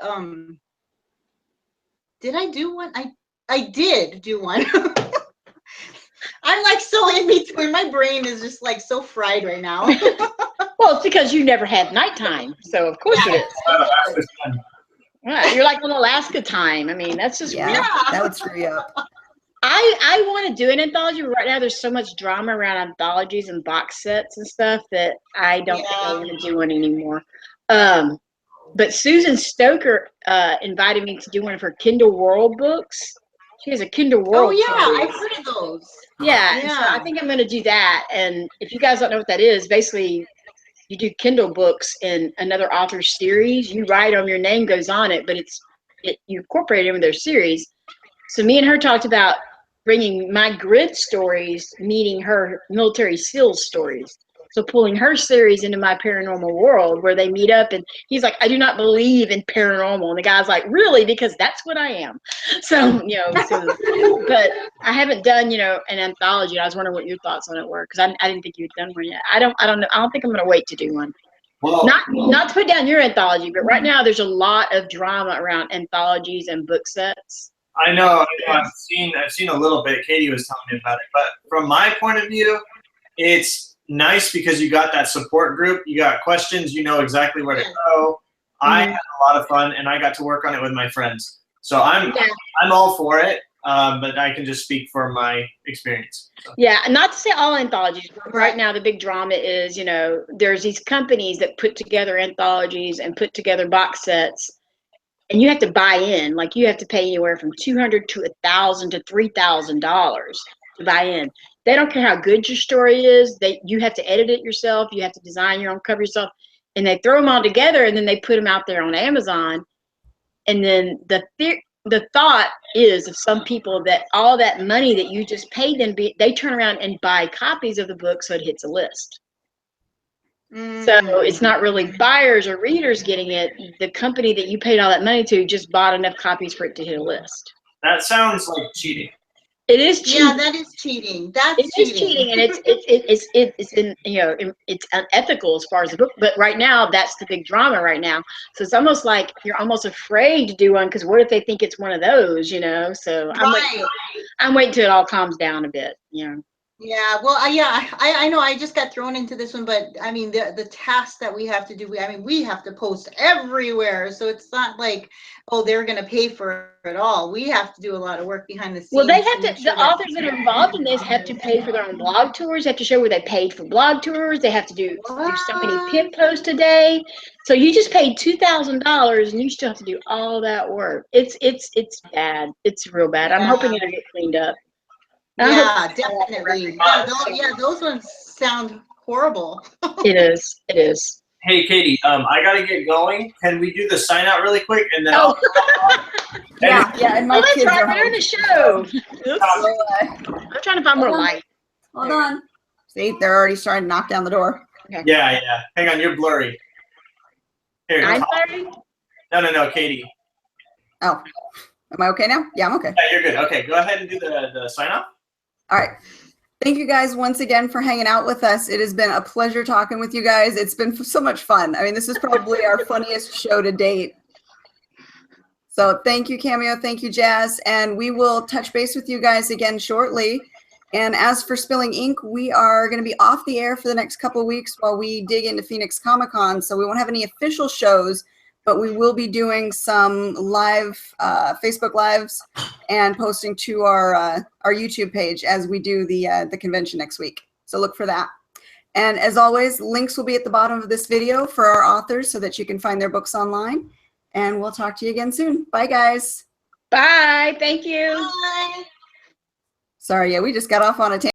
Did I do one? I did do one. I'm like so in between. My brain is just like so fried right now. Well, it's because you never had nighttime, so of course it is. Yeah, you're like on Alaska time. I mean, that's just Yeah, that would screw you up. I want to do an anthology, but right now there's so much drama around anthologies and box sets and stuff that I don't think I want to do one anymore. But Susan Stoker invited me to do one of her Kindle World books. She has a Kindle World. Oh yeah, series. I've heard of those. Yeah, so I think I'm going to do that. And if you guys don't know what that is, basically you do Kindle books in another author's series. You write them, your name goes on it, but you incorporate it in their series. So me and her talked about bringing my grid stories, meeting her military SEALs stories. So pulling her series into my paranormal world where they meet up and he's like, I do not believe in paranormal. And the guy's like, really? Because that's what I am. So, but I haven't done, an anthology. I was wondering what your thoughts on it were because I didn't think you'd done one yet. I don't know. I don't think I'm going to wait to do one. Well, Not to put down your anthology, but right now there's a lot of drama around anthologies and book sets. I know. I've seen a little bit. Katie was telling me about it, but from my point of view, it's nice because you got that support group. You got questions. You know exactly where to go. I had a lot of fun, and I got to work on it with my friends. So I'm all for it. But I can just speak for my experience. So. Yeah, not to say all anthologies. Right now, the big drama is, there's these companies that put together anthologies and put together box sets, and you have to buy in. Like you have to pay anywhere from $200 to $1,000 to $3,000 to buy in. They don't care how good your story is. You have to edit it yourself. You have to design your own cover yourself, and they throw them all together, and then they put them out there on Amazon, and then the thought is of some people that all that money that you just paid them, they turn around and buy copies of the book so it hits a list. So it's not really buyers or readers getting it. The company that you paid all that money to just bought enough copies for it to hit a list. That sounds like cheating. It is cheating. Yeah, that is cheating. It's cheating, and it's unethical as far as the book. But right now, that's the big drama right now. So it's almost like you're almost afraid to do one because what if they think it's one of those? So I'm waiting till it all calms down a bit. Yeah, well, I know I just got thrown into this one, but I mean the task that we have to do, we have to post everywhere, so it's not like, oh, they're going to pay for it all. We have to do a lot of work behind the scenes. Well, they have to, the authors that are involved in this have to pay for their own blog tours, have to show where they paid for blog tours, they have to do so many pin posts a day. So you just paid $2,000 and you still have to do all that work. It's bad. It's real bad. I'm hoping it'll get cleaned up. Yeah, definitely. Those ones sound horrible. It is. Hey, Katie, I got to get going. Can we do the sign out really quick? And then yeah. And my kids are doing the show. I'm trying to find more light. Hold on. See, they're already starting to knock down the door. Okay. Yeah. Hang on, you're blurry. Here, I'm blurry? No, Katie. Oh, am I okay now? Yeah, I'm okay. Yeah, you're good. Okay, go ahead and do the sign off. All right. Thank you guys once again for hanging out with us. It has been a pleasure talking with you guys. It's been so much fun. This is probably our funniest show to date. So thank you, Cameo. Thank you, Jazz. And we will touch base with you guys again shortly. And as for Spilling Ink, we are going to be off the air for the next couple of weeks while we dig into Phoenix Comic-Con. So we won't have any official shows, but we will be doing some live Facebook Lives and posting to our YouTube page as we do the convention next week. So look for that. And as always, links will be at the bottom of this video for our authors so that you can find their books online. And we'll talk to you again soon. Bye, guys. Bye. Thank you. Bye. Sorry, we just got off on a tangent.